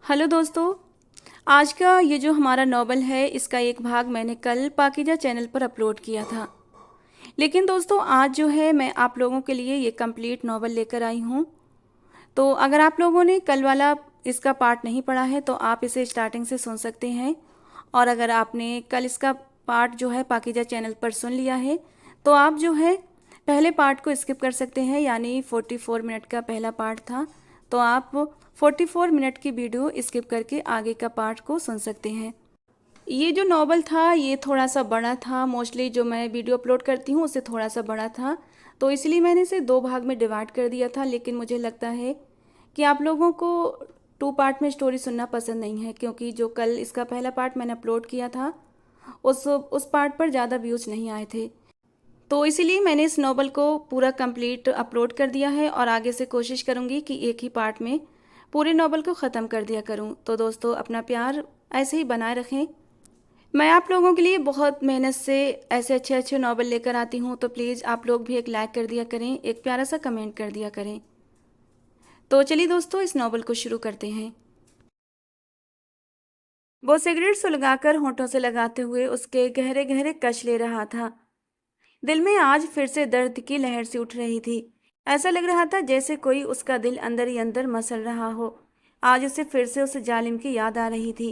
Hello दोस्तों। आज का ये जो हमारा नॉवल है इसका एक भाग मैंने कल पाकीज़ा चैनल पर अपलोड किया था। लेकिन दोस्तों आज जो है मैं आप लोगों के लिए ये कंप्लीट नॉवल लेकर आई हूँ। तो अगर आप लोगों ने कल वाला इसका पार्ट नहीं पढ़ा है तो आप इसे स्टार्टिंग से सुन सकते हैं। और अगर आपने कल इसका पार्ट जो है पाकीज़ा चैनल पर सुन लिया है तो आप जो है पहले पार्ट को स्किप कर सकते हैं, यानी 44 मिनट का पहला पार्ट था तो आप 44 मिनट की वीडियो स्किप करके आगे का पार्ट को सुन सकते हैं। ये जो नॉवल था ये थोड़ा सा बड़ा था, मोस्टली जो मैं वीडियो अपलोड करती हूँ उससे थोड़ा सा बड़ा था, तो इसलिए मैंने इसे दो भाग में डिवाइड कर दिया था। लेकिन मुझे लगता है कि आप लोगों को टू पार्ट में स्टोरी सुनना पसंद नहीं है, क्योंकि जो कल इसका पहला पार्ट मैंने अपलोड किया था उस पार्ट पर ज़्यादा व्यूज़ नहीं आए थे। तो इसीलिए मैंने इस नॉवल को पूरा कंप्लीट अपलोड कर दिया है और आगे से कोशिश करूँगी कि एक ही पार्ट में पूरे नॉवल को ख़त्म कर दिया करूँ। तो दोस्तों अपना प्यार ऐसे ही बनाए रखें। मैं आप लोगों के लिए बहुत मेहनत से ऐसे अच्छे अच्छे नॉवल लेकर आती हूँ, तो प्लीज़ आप लोग भी एक लाइक कर दिया करें, एक प्यारा सा कमेंट कर दिया करें। तो चलिए दोस्तों इस नॉवल को शुरू करते हैं। वो सिगरेट सुलगाकर होंठों से लगाते हुए उसके गहरे गहरे कश ले रहा था। दिल में आज फिर से दर्द की लहर सी उठ रही थी। ऐसा लग रहा था जैसे कोई उसका दिल अंदर ही अंदर मसल रहा हो। आज उसे फिर से उस जालिम की याद आ रही थी,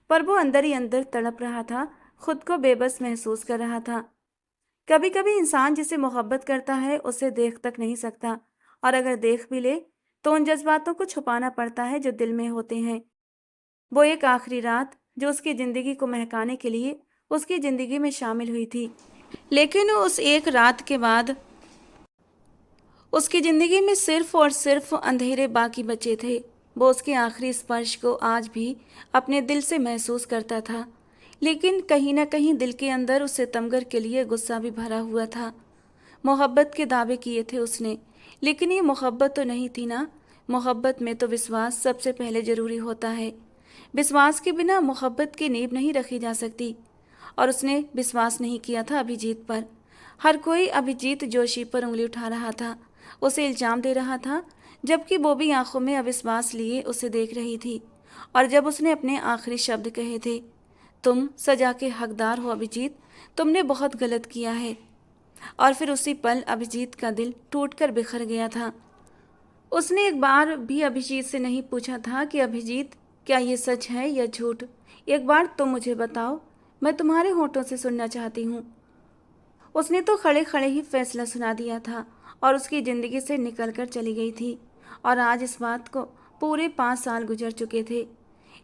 पर वो अंदर ही अंदर तड़प रहा था, खुद को बेबस महसूस कर रहा था। कभी कभी इंसान जिसे मोहब्बत करता है उसे देख तक नहीं सकता, और अगर देख भी ले तो उन जज्बातों को छुपाना पड़ता है जो दिल में होते हैं। वो एक आखिरी रात जो उसकी जिंदगी को महकाने के लिए उसकी जिंदगी में शामिल हुई थी, लेकिन उस एक रात के बाद उसकी जिंदगी में सिर्फ और सिर्फ अंधेरे बाकी बचे थे। वो उसके आखिरी स्पर्श को आज भी अपने दिल से महसूस करता था, लेकिन कहीं ना कहीं दिल के अंदर उस सितमगर के लिए गुस्सा भी भरा हुआ था। मोहब्बत के दावे किए थे उसने, लेकिन ये मोहब्बत तो नहीं थी ना। मोहब्बत में तो विश्वास सबसे पहले जरूरी होता है। विश्वास के बिना मोहब्बत की नींव नहीं रखी जा सकती, और उसने विश्वास नहीं किया था अभिजीत पर। हर कोई अभिजीत जोशी पर उंगली उठा रहा था, उसे इल्जाम दे रहा था, जबकि वो भी आंखों में अविश्वास लिए उसे देख रही थी। और जब उसने अपने आखिरी शब्द कहे थे, तुम सजा के हकदार हो अभिजीत, तुमने बहुत गलत किया है, और फिर उसी पल अभिजीत का दिल टूटकर बिखर गया था। उसने एक बार भी अभिजीत से नहीं पूछा था कि अभिजीत क्या ये सच है या झूठ। एक बार तुम मुझे बताओ, मैं तुम्हारे होठों से सुनना चाहती हूँ। उसने तो खड़े खड़े ही फैसला सुना दिया था और उसकी ज़िंदगी से निकल कर चली गई थी। और आज इस बात को पूरे 5 साल गुजर चुके थे।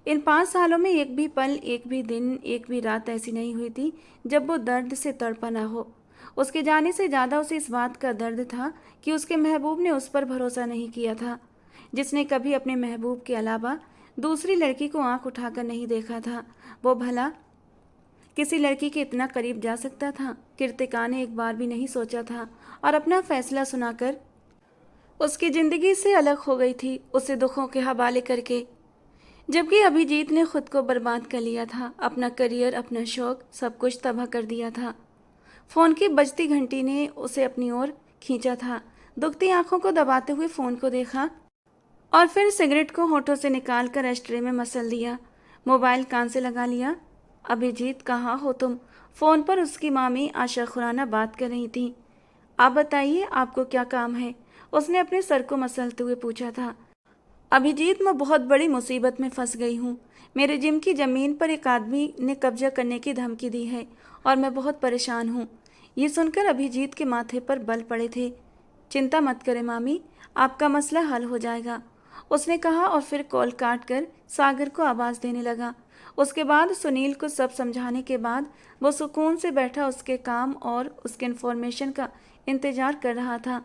इन 5 सालों में एक भी पल, एक भी दिन, एक भी रात ऐसी नहीं हुई थी जब वो दर्द से तड़पा ना हो। उसके जाने से ज़्यादा उसे इस बात का दर्द था कि उसके महबूब ने उस पर भरोसा नहीं किया था, जिसने कभी अपने महबूब के अलावा दूसरी लड़की को आंख उठाकर नहीं देखा था। वो भला किसी लड़की के इतना करीब जा सकता था? कृतिका ने एक बार भी नहीं सोचा था, और अपना फैसला सुनाकर उसकी जिंदगी से अलग हो गई थी, उसे दुखों के हवाले करके। जबकि अभिजीत ने खुद को बर्बाद कर लिया था, अपना करियर, अपना शौक, सब कुछ तबाह कर दिया था। फोन की बजती घंटी ने उसे अपनी ओर खींचा था। दुखती आंखों को दबाते हुए फोन को देखा और फिर सिगरेट को होठों से निकालकर एस्ट्रे में मसल दिया। मोबाइल कान से लगा लिया। अभिजीत कहाँ हो तुम? फ़ोन पर उसकी मामी आशा खुराना बात कर रही थी। आप बताइए, आपको क्या काम है? उसने अपने सर को मसलते हुए पूछा था। अभिजीत, मैं बहुत बड़ी मुसीबत में फंस गई हूँ। मेरे जिम की ज़मीन पर एक आदमी ने कब्जा करने की धमकी दी है और मैं बहुत परेशान हूँ। ये सुनकर अभिजीत के माथे पर बल पड़े थे। चिंता मत करें मामी, आपका मसला हल हो जाएगा, उसने कहा, और फिर कॉल काट कर सागर को आवाज़ देने लगा। उसके बाद सुनील को सब समझाने के बाद वो सुकून से बैठा उसके काम और उसके इन्फॉर्मेशन का इंतज़ार कर रहा था।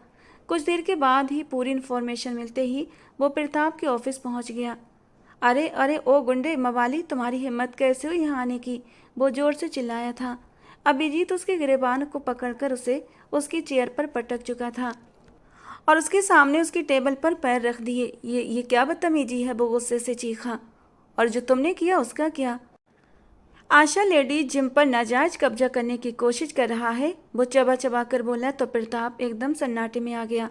कुछ देर के बाद ही पूरी इन्फॉर्मेशन मिलते ही वो प्रताप के ऑफिस पहुंच गया। अरे अरे ओ गुंडे मवाली, तुम्हारी हिम्मत कैसे हुई यहाँ आने की? वो जोर से चिल्लाया था। अभिजीत उसके गिरेबान को पकड़कर उसे उसकी चेयर पर पटक चुका था और उसके सामने उसकी टेबल पर पैर रख दिए। ये क्या बदतमीजी है? वो गुस्से से चीखा। और जो तुमने किया उसका क्या? आशा लेडी जिम पर नाजायज कब्जा करने की कोशिश कर रहा है, वो चबा चबा कर बोला। तो प्रताप एकदम सन्नाटे में आ गया।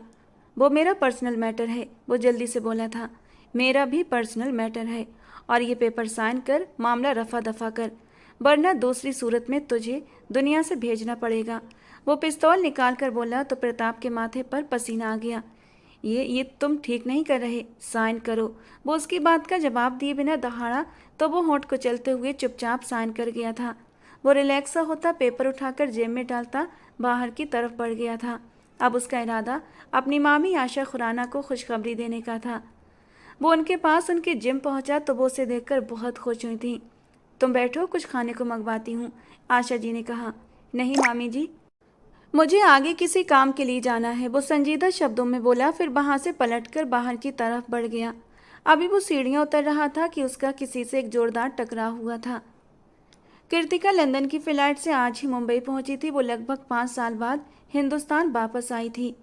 वो मेरा पर्सनल मैटर है, वो जल्दी से बोला था। मेरा भी पर्सनल मैटर है, और ये पेपर साइन कर, मामला रफा दफा कर, वरना दूसरी सूरत में तुझे दुनिया से भेजना पड़ेगा। वो पिस्तौल निकाल कर बोला तो प्रताप के माथे पर पसीना आ गया। ये तुम ठीक नहीं कर रहे, साइन करो। वो उसकी बात का जवाब दिए बिना दहाड़ा तो वो होंठ को चलते हुए चुपचाप साइन कर गया था। वो रिलैक्स सा होता, पेपर उठाकर जेब में डालता, बाहर की तरफ बढ़ गया था। अब उसका इरादा अपनी मामी आशा खुराना को खुशखबरी देने का था। वो उनके पास उनके जिम पहुंचा तो वो उसे देखकर बहुत खुश हुई थी। तुम बैठो, कुछ खाने को मंगवाती हूँ, आशा जी ने कहा। नहीं मामी जी, मुझे आगे किसी काम के लिए जाना है, वो संजीदा शब्दों में बोला, फिर वहां से पलटकर बाहर की तरफ बढ़ गया। अभी वो सीढ़ियां उतर रहा था कि उसका किसी से एक जोरदार टकराव हुआ था। कृतिका लंदन की फ्लाइट से आज ही मुंबई पहुंची थी। वो लगभग 5 साल बाद हिंदुस्तान वापस आई थी।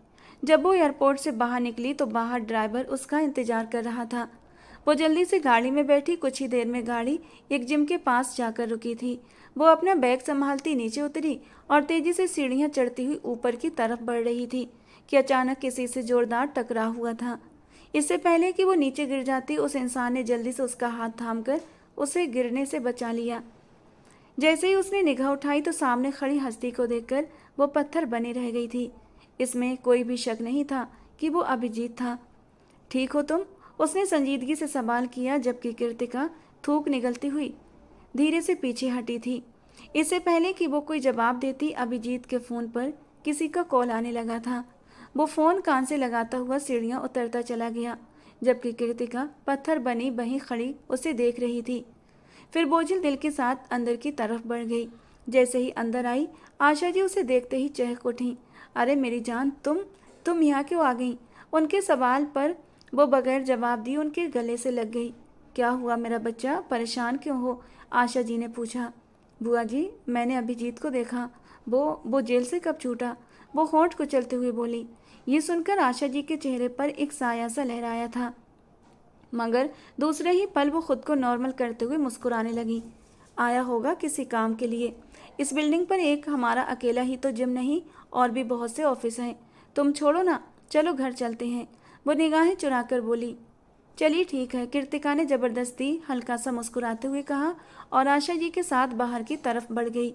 जब वो एयरपोर्ट से बाहर निकली तो बाहर ड्राइवर उसका इंतजार कर रहा था। वो जल्दी से गाड़ी में बैठी। कुछ ही देर में गाड़ी एक जिम के पास जाकर रुकी थी। वो अपना बैग संभालती नीचे उतरी और तेजी से सीढ़ियां चढ़ती हुई ऊपर की तरफ बढ़ रही थी कि अचानक किसी से जोरदार टकराव हुआ था। इससे पहले कि वो नीचे गिर जाती, उस इंसान ने जल्दी से उसका हाथ थामकर उसे गिरने से बचा लिया। जैसे ही उसने निगाह उठाई तो सामने खड़ी हस्ती को देखकर वो पत्थर बनी रह गई थी। इसमें कोई भी शक नहीं था कि वो अभिजीत था। ठीक हो तुम? उसने संजीदगी से सवाल किया, जबकि कृतिका थूक निगलती हुई धीरे से पीछे हटी थी। इससे पहले कि वो कोई जवाब देती, अभिजीत के फ़ोन पर किसी का कॉल आने लगा था। वो फ़ोन कान से लगाता हुआ सीढ़ियाँ उतरता चला गया, जबकि कृतिका पत्थर बनी वहीं खड़ी उसे देख रही थी। फिर बोझिल दिल के साथ अंदर की तरफ बढ़ गई। जैसे ही अंदर आई, आशा जी उसे देखते ही चहक उठी। अरे मेरी जान, तुम यहाँ क्यों आ गई? उनके सवाल पर वो बगैर जवाब दिए उनके गले से लग गई। क्या हुआ मेरा बच्चा, परेशान क्यों हो? आशा जी ने पूछा। बुआ जी, मैंने अभिजीत को देखा। वो जेल से कब छूटा? वो होंठ कुचलते हुए बोली। ये सुनकर आशा जी के चेहरे पर एक साया सा लहराया था, मगर दूसरे ही पल वो खुद को नॉर्मल करते हुए मुस्कुराने लगी। आया होगा किसी काम के लिए। इस बिल्डिंग पर एक हमारा अकेला ही तो जिम नहीं, और भी बहुत से ऑफिस हैं। तुम छोड़ो ना, चलो घर चलते हैं। वो निगाहें चुराकर बोली। चलिए ठीक है, कृतिका ने जबरदस्ती हल्का सा मुस्कुराते हुए कहा और आशा जी के साथ बाहर की तरफ बढ़ गई।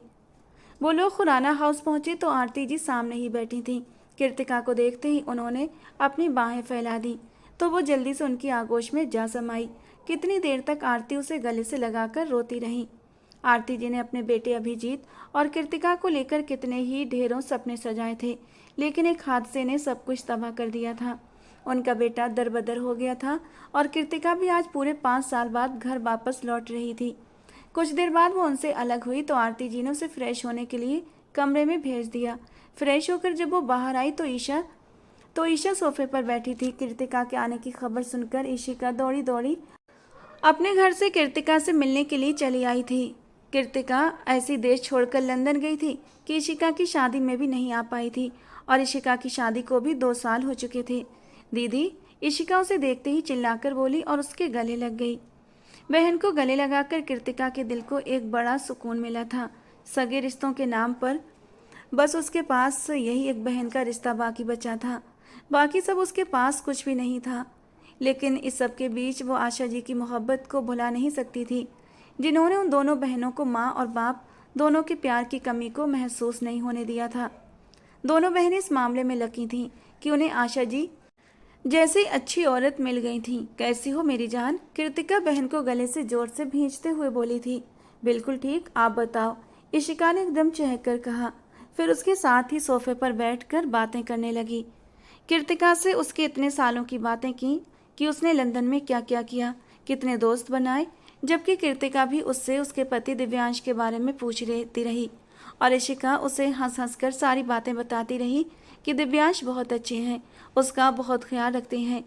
वो लोग खुराना हाउस पहुंचे तो आरती जी सामने ही बैठी थीं। कृतिका को देखते ही उन्होंने अपनी बाहें फैला दी तो वो जल्दी से उनकी आगोश में जा समाई। कितनी देर तक आरती उसे गले से लगाकर रोती रही। आरती जी ने अपने बेटे अभिजीत और कृतिका को लेकर कितने ही ढेरों सपने सजाए थे, लेकिन एक हादसे ने सब कुछ तबाह कर दिया था। उनका बेटा दरबदर हो गया था और कृतिका भी आज पूरे 5 साल बाद घर वापस लौट रही थी। कुछ देर बाद वो उनसे अलग हुई तो आरती जी ने उसे फ्रेश होने के लिए कमरे में भेज दिया। फ्रेश होकर जब वो बाहर आई तो ईशा सोफे पर बैठी थी। कृतिका के आने की खबर सुनकर ईशिका दौड़ी दौड़ी अपने घर से कृतिका से मिलने के लिए चली आई थी। कृतिका ऐसी देश छोड़कर लंदन गई थी कि ईशिका की शादी में भी नहीं आ पाई थी और ईशिका की शादी को भी 2 साल हो चुके थे। दीदी, ईशिका उसे देखते ही चिल्लाकर बोली और उसके गले लग गई। बहन को गले लगाकर कृतिका के दिल को एक बड़ा सुकून मिला था। सगे रिश्तों के नाम पर बस उसके पास यही एक बहन का रिश्ता बाकी बचा था। बाकी सब उसके पास कुछ भी नहीं था। लेकिन इस सब के बीच वो आशा जी की मोहब्बत को भुला नहीं सकती थी, जिन्होंने उन दोनों बहनों को माँ और बाप दोनों के प्यार की कमी को महसूस नहीं होने दिया था। दोनों बहनें इस मामले में लकी थीं कि उन्हें आशा जी जैसी अच्छी औरत मिल गई थी। कैसी हो मेरी जान? कृतिका बहन को गले से जोर से भींचते हुए बोली थी। बिल्कुल ठीक, आप बताओ, ईशिका ने एकदम चहक कर कहा। फिर उसके साथ ही सोफे पर बैठकर बातें करने लगी। कृतिका से उसके इतने सालों की बातें की कि उसने लंदन में क्या क्या किया, कितने दोस्त बनाए, जबकि कृतिका भी उससे उसके पति दिव्यांश के बारे में पूछ रहती रही और ईशिका उसे हंस हंस कर सारी बातें बताती रही कि दिव्यांश बहुत अच्छे हैं, उसका बहुत ख्याल रखते हैं।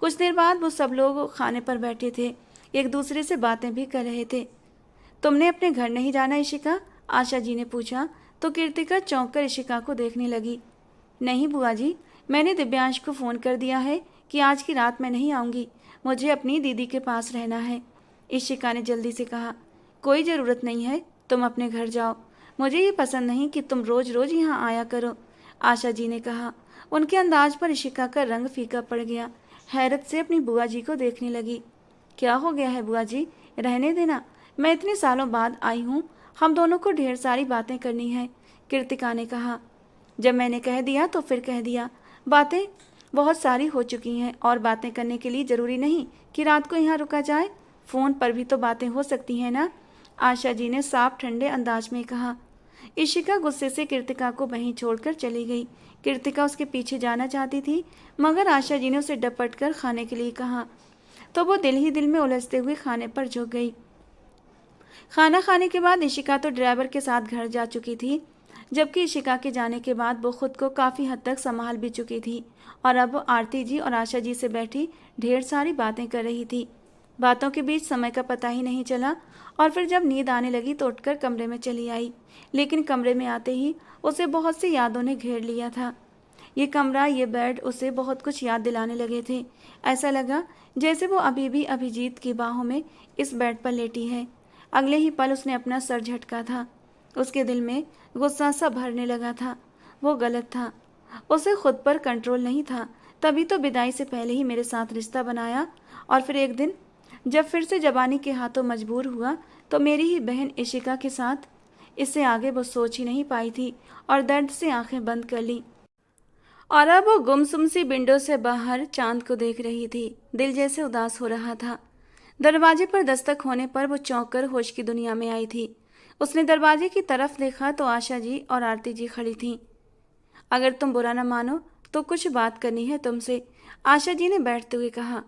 कुछ देर बाद वो सब लोग खाने पर बैठे थे, एक दूसरे से बातें भी कर रहे थे। तुमने अपने घर नहीं जाना ईशिका? आशा जी ने पूछा तो कृतिका चौंक कर ईशिका को देखने लगी। नहीं बुआ जी, मैंने दिव्यांश को फ़ोन कर दिया है कि आज की रात मैं नहीं आऊँगी, मुझे अपनी दीदी के पास रहना है। ईशिका ने जल्दी से कहा। कोई ज़रूरत नहीं है, तुम अपने घर जाओ, मुझे ये पसंद नहीं कि तुम रोज़ रोज़ यहाँ आया करो, आशा जी ने कहा। उनके अंदाज पर ईशिका का रंग फीका पड़ गया। हैरत से अपनी बुआ जी को देखने लगी। क्या हो गया है बुआ जी, रहने देना, मैं इतने सालों बाद आई हूँ, हम दोनों को ढेर सारी बातें करनी है, कृतिका ने कहा। जब मैंने कह दिया तो फिर कह दिया, बातें बहुत सारी हो चुकी हैं और बातें करने के लिए ज़रूरी नहीं कि रात को यहाँ रुका जाए, फ़ोन पर भी तो बातें हो सकती हैं ना, आशा जी ने साफ ठंडे अंदाज में कहा। इशिका गुस्से से कृतिका को वहीं छोड़कर चली गई। कृतिका उसके पीछे जाना चाहती थी, मगर आशा जी ने उसे डपट कर खाने के लिए कहा, तो वो दिल ही दिल में उलझते हुए खाने पर झुक गई। खाना खाने के बाद इशिका तो ड्राइवर के साथ घर जा चुकी थी, जबकि इशिका के जाने के बाद वो खुद को काफ़ी हद तक संभाल भी चुकी थी और अब आरती जी और आशा जी से बैठी ढेर सारी बातें कर रही थी। बातों के बीच समय का पता ही नहीं चला और फिर जब नींद आने लगी तो उठकर कमरे में चली आई, लेकिन कमरे में आते ही उसे बहुत सी यादों ने घेर लिया था। ये कमरा, ये बेड उसे बहुत कुछ याद दिलाने लगे थे। ऐसा लगा जैसे वो अभी भी अभिजीत की बाहों में इस बेड पर लेटी है। अगले ही पल उसने अपना सर झटका था। उसके दिल में गुस्सा सा भरने लगा था। वो गलत था, उसे खुद पर कंट्रोल नहीं था। तभी तो विदाई से पहले ही मेरे साथ रिश्ता बनाया और फिर एक दिन जब फिर से जवानी के हाथों मजबूर हुआ तो मेरी ही बहन इशिका के साथ। इससे आगे वो सोच ही नहीं पाई थी और दर्द से आंखें बंद कर ली और अब वो गुमसुम सी विंडो से बाहर चांद को देख रही थी। दिल जैसे उदास हो रहा था। दरवाजे पर दस्तक होने पर वो चौंक कर होश की दुनिया में आई थी। उसने दरवाजे की तरफ देखा तो आशा जी और आरती जी खड़ी थीं। अगर तुम बुरा न मानो तो कुछ बात करनी है तुमसे, आशा जी ने बैठते हुए कहा।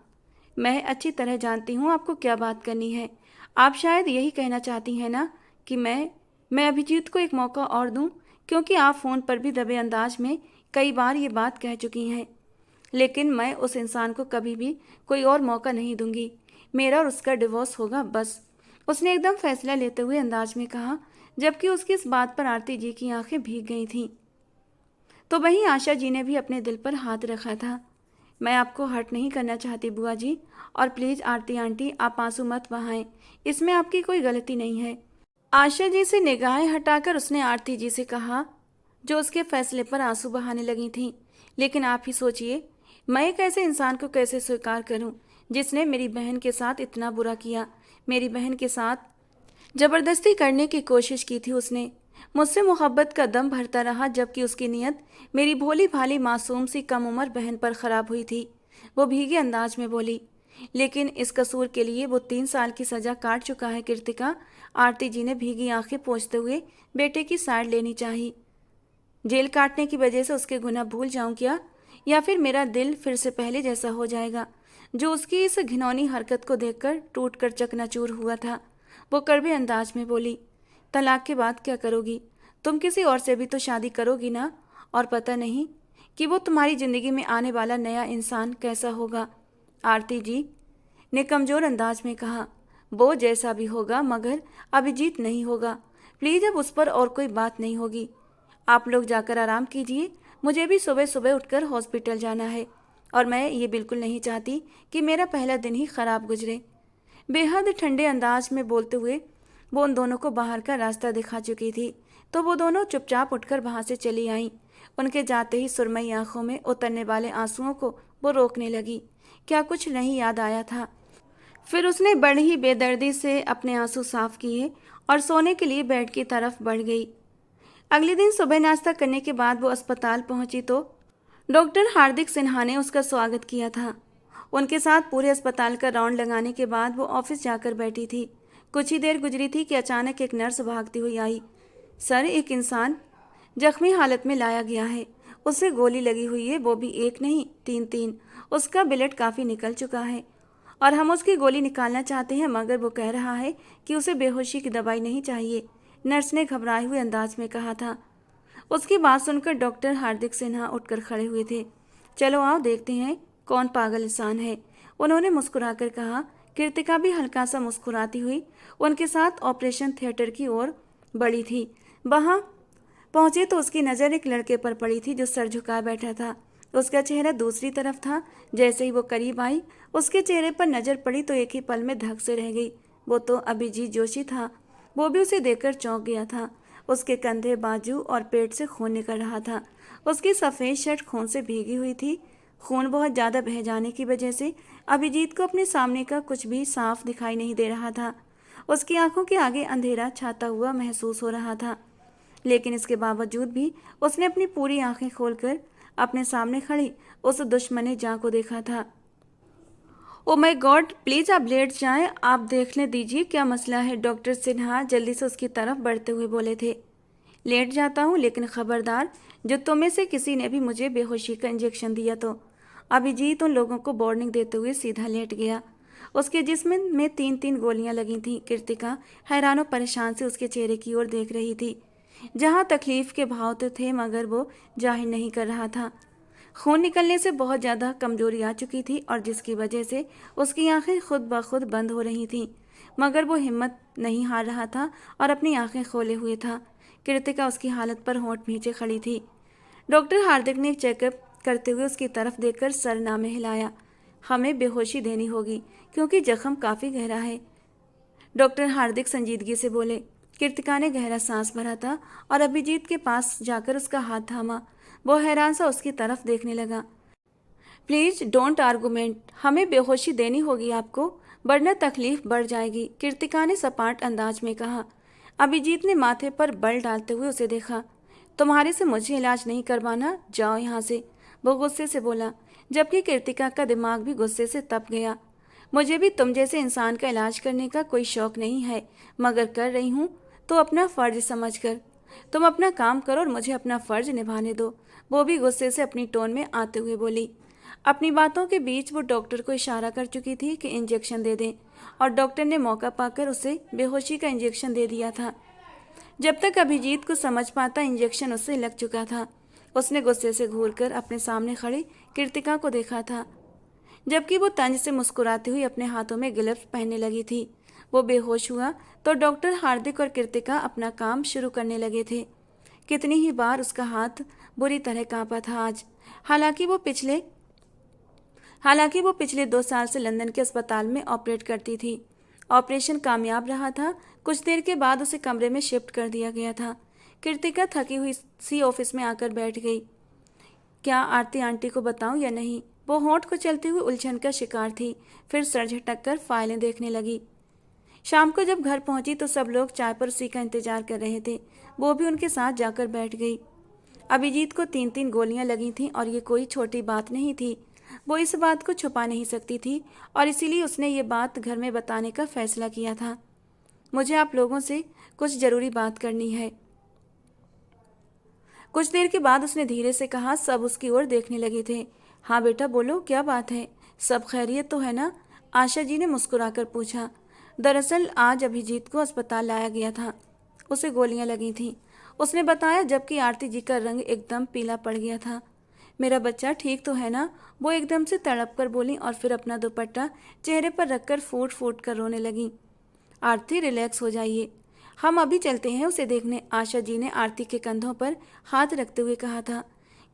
मैं अच्छी तरह जानती हूँ आपको क्या बात करनी है। आप शायद यही कहना चाहती हैं ना कि मैं अभिजीत को एक मौका और दूँ, क्योंकि आप फ़ोन पर भी दबे अंदाज में कई बार ये बात कह चुकी हैं। लेकिन मैं उस इंसान को कभी भी कोई और मौका नहीं दूंगी। मेरा और उसका डिवोर्स होगा बस, उसने एकदम फैसला लेते हुए अंदाज में कहा, जबकि उसकी इस बात पर आरती जी की आंखें भीग गई थीं। तो वहीं आशा जी ने भी अपने दिल पर हाथ रखा था। मैं आपको हर्ट नहीं करना चाहती बुआ जी, और प्लीज़ आरती आंटी आप आंसू मत बहाएं, इसमें आपकी कोई गलती नहीं है। आशा जी से निगाहें हटाकर उसने आरती जी से कहा, जो उसके फैसले पर आंसू बहाने लगी थीं। लेकिन आप ही सोचिए, मैं एक ऐसे इंसान को कैसे स्वीकार करूं जिसने मेरी बहन के साथ इतना बुरा किया। मेरी बहन के साथ जबरदस्ती करने की कोशिश की थी उसने। मुझसे मोहब्बत का दम भरता रहा, जबकि उसकी नीयत मेरी भोली भाली मासूम सी कम उम्र बहन पर खराब हुई थी। वो भीगे अंदाज में बोली, लेकिन इस कसूर के लिए वो 3 साल की सजा काट चुका है कृतिका। आरती जी ने भीगी आंखें पोंछते हुए बेटे की साइड लेनी चाही। जेल काटने की वजह से उसके गुनाह भूल जाऊं क्या, या फिर मेरा दिल फिर से पहले जैसा हो जाएगा जो उसकी इस घिनौनी हरकत को देखकर टूटकर चकनाचूर हुआ था। वो कड़वे अंदाज में बोली, तलाक के बाद क्या करोगी? तुम किसी और से भी तो शादी करोगी ना, और पता नहीं कि वो तुम्हारी ज़िंदगी में आने वाला नया इंसान कैसा होगा। आरती जी ने कमज़ोर अंदाज में कहा, वो जैसा भी होगा मगर अभिजीत नहीं होगा। प्लीज़ अब उस पर और कोई बात नहीं होगी। आप लोग जाकर आराम कीजिए, मुझे भी सुबह सुबह उठकर हॉस्पिटल जाना है और मैं ये बिल्कुल नहीं चाहती कि मेरा पहला दिन ही ख़राब गुजरे। बेहद ठंडे अंदाज में बोलते हुए वो उन दोनों को बाहर का रास्ता दिखा चुकी थी, तो वो दोनों चुपचाप उठकर वहाँ से चली आईं। उनके जाते ही सुरमई आंखों में उतरने वाले आंसुओं को वो रोकने लगी। क्या कुछ नहीं याद आया था? फिर उसने बड़ी ही बेदर्दी से अपने आंसू साफ किए और सोने के लिए बेड की तरफ बढ़ गई। अगले दिन सुबह नाश्ता करने के बाद वो अस्पताल पहुंची तो डॉक्टर हार्दिक सिन्हा ने उसका स्वागत किया था। उनके साथ पूरे अस्पताल का राउंड लगाने के बाद वो ऑफिस जाकर बैठी थी। कुछ ही देर गुजरी थी कि अचानक एक नर्स भागती हुई आई। सर, एक इंसान जख्मी हालत में लाया गया है, उसे गोली लगी हुई है, वो भी एक नहीं 3-3। उसका ब्लड काफ़ी निकल चुका है और हम उसकी गोली निकालना चाहते हैं, मगर वो कह रहा है कि उसे बेहोशी की दवाई नहीं चाहिए, नर्स ने घबराए हुए अंदाज में कहा था। उसकी बात सुनकर डॉक्टर हार्दिक सिन्हा उठकर खड़े हुए थे। चलो आओ देखते हैं कौन पागल इंसान है, उन्होंने मुस्कुराकर कहा। कृतिका भी हल्का सा मुस्कुराती हुई उनके साथ ऑपरेशन थिएटर की ओर बढ़ी थी। वहाँ पहुंचे तो उसकी नज़र एक लड़के पर पड़ी थी जो सर झुका बैठा था। उसका चेहरा दूसरी तरफ था। जैसे ही वो करीब आई, उसके चेहरे पर नज़र पड़ी तो एक ही पल में धक से रह गई। वो तो अभिजीत जोशी था। वो भी उसे देखकर चौंक गया था। उसके कंधे, बाजू और पेट से खून निकल रहा था। उसकी सफ़ेद शर्ट खून से भीगी हुई थी। खून बहुत ज़्यादा बह जाने की वजह से अभिजीत को अपने सामने का कुछ भी साफ दिखाई नहीं दे रहा था। उसकी आंखों के आगे अंधेरा छाता हुआ महसूस हो रहा था, लेकिन इसके बावजूद भी उसने अपनी पूरी आंखें खोलकर अपने सामने खड़ी उस दुश्मन जां को देखा था। ओ माय गॉड, प्लीज आप लेट जाएं, आप देखने दीजिए क्या मसला है, डॉक्टर सिन्हा जल्दी से उसकी तरफ बढ़ते हुए बोले थे। लेट जाता हूँ, लेकिन खबरदार, जो तुम में से किसी ने भी मुझे बेहोशी का इंजेक्शन दिया तो। अभिजीत उन लोगों को वार्निंग देते हुए सीधा लेट गया। उसके जिस्म में 3-3 गोलियां लगी थीं। कृतिका हैरान और परेशान से उसके चेहरे की ओर देख रही थी, जहां तकलीफ के भाव तो थे मगर वो जाहिर नहीं कर रहा था। खून निकलने से बहुत ज़्यादा कमजोरी आ चुकी थी और जिसकी वजह से उसकी आंखें खुद ब खुद बंद हो रही थीं, मगर वो हिम्मत नहीं हार रहा था और अपनी आंखें खोले हुए था। कृतिका उसकी हालत पर होंठ भींचे खड़ी थी। डॉक्टर हार्दिक ने चेकअप करते हुए उसकी तरफ देखकर सर ना में हिलाया। हमें बेहोशी देनी होगी क्योंकि जख्म काफ़ी गहरा है, डॉक्टर हार्दिक संजीदगी से बोले। कृतिका ने गहरा सांस भरा था और अभिजीत के पास जाकर उसका हाथ थामा। वो हैरान सा उसकी तरफ देखने लगा। प्लीज डोंट आर्गूमेंट, हमें बेहोशी देनी होगी आपको, वरना तकलीफ बढ़ जाएगी, कृतिका ने सपाट अंदाज में कहा। अभिजीत ने माथे पर बल डालते हुए उसे देखा। तुम्हारे से मुझे इलाज नहीं करवाना, जाओ यहाँ से, वो गुस्से से बोला, जबकि कृतिका का दिमाग भी गुस्से से तप गया। मुझे भी तुम जैसे इंसान का इलाज करने का कोई शौक नहीं है, मगर कर रही हूँ तो अपना फर्ज समझकर। तुम अपना काम करो और मुझे अपना फर्ज निभाने दो, वो भी गुस्से से अपनी टोन में आते हुए बोली। अपनी बातों के बीच वो डॉक्टर को इशारा कर चुकी थी कि इंजेक्शन दे दें, और डॉक्टर ने मौका पाकर उसे बेहोशी का इंजेक्शन दे दिया था। जब तक अभिजीत को समझ पाता, इंजेक्शन उससे लग चुका था। उसने गुस्से से घूरकर अपने सामने खड़ी कृतिका को देखा था, जबकि वो तंज से मुस्कुराती हुई अपने हाथों में ग्लव्स पहनने लगी थी। वो बेहोश हुआ तो डॉक्टर हार्दिक और कृतिका अपना काम शुरू करने लगे थे। कितनी ही बार उसका हाथ बुरी तरह कांपा था आज। हालांकि वो पिछले 2 साल से लंदन के अस्पताल में ऑपरेट करती थी। ऑपरेशन कामयाब रहा था। कुछ देर के बाद उसे कमरे में शिफ्ट कर दिया गया था। कृतिका थकी हुई सी ऑफिस में आकर बैठ गई। क्या आरती आंटी को बताऊं या नहीं? वो होंठ को चलती हुई उलझन का शिकार थी। फिर सर झटक कर फाइलें देखने लगी। शाम को जब घर पहुंची तो सब लोग चाय पर उसी का इंतजार कर रहे थे। वो भी उनके साथ जाकर बैठ गई। अभिजीत को 3-3 गोलियां लगी थीं और ये कोई छोटी बात नहीं थी। वो इस बात को छुपा नहीं सकती थी और इसीलिए उसने ये बात घर में बताने का फैसला किया था। मुझे आप लोगों से कुछ ज़रूरी बात करनी है। कुछ देर के बाद उसने धीरे से कहा। सब उसकी ओर देखने लगे थे। हाँ बेटा बोलो, क्या बात है? सब खैरियत तो है ना? आशा जी ने मुस्कुराकर पूछा। दरअसल आज अभिजीत को अस्पताल लाया गया था, उसे गोलियां लगी थीं, उसने बताया, जबकि आरती जी का रंग एकदम पीला पड़ गया था। मेरा बच्चा ठीक तो है ना? वो एकदम से तड़प कर बोली और फिर अपना दुपट्टा चेहरे पर रखकर फूट फूट कर रोने लगी। आरती रिलैक्स हो जाइए, हम अभी चलते हैं उसे देखने, आशा जी ने आरती के कंधों पर हाथ रखते हुए कहा था।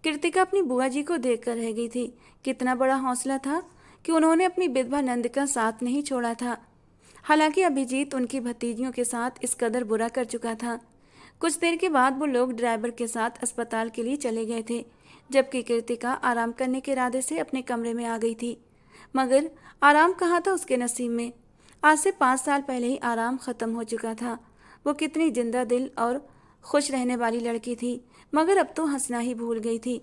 कृतिका अपनी बुआ जी को देखकर रह गई थी। कितना बड़ा हौसला था कि उन्होंने अपनी विधवा नंद का साथ नहीं छोड़ा था। हालांकि अभिजीत उनकी भतीजियों के साथ इस कदर बुरा कर चुका था। कुछ देर के बाद वो लोग ड्राइवर के साथ अस्पताल के लिए चले गए थे, जबकि कृतिका आराम करने के इरादे से अपने कमरे में आ गई थी। मगर आराम कहाँ था उसके नसीब में। आज से 5 साल पहले ही आराम ख़त्म हो चुका था। वो कितनी जिंदा दिल और खुश रहने वाली लड़की थी, मगर अब तो हंसना ही भूल गई थी।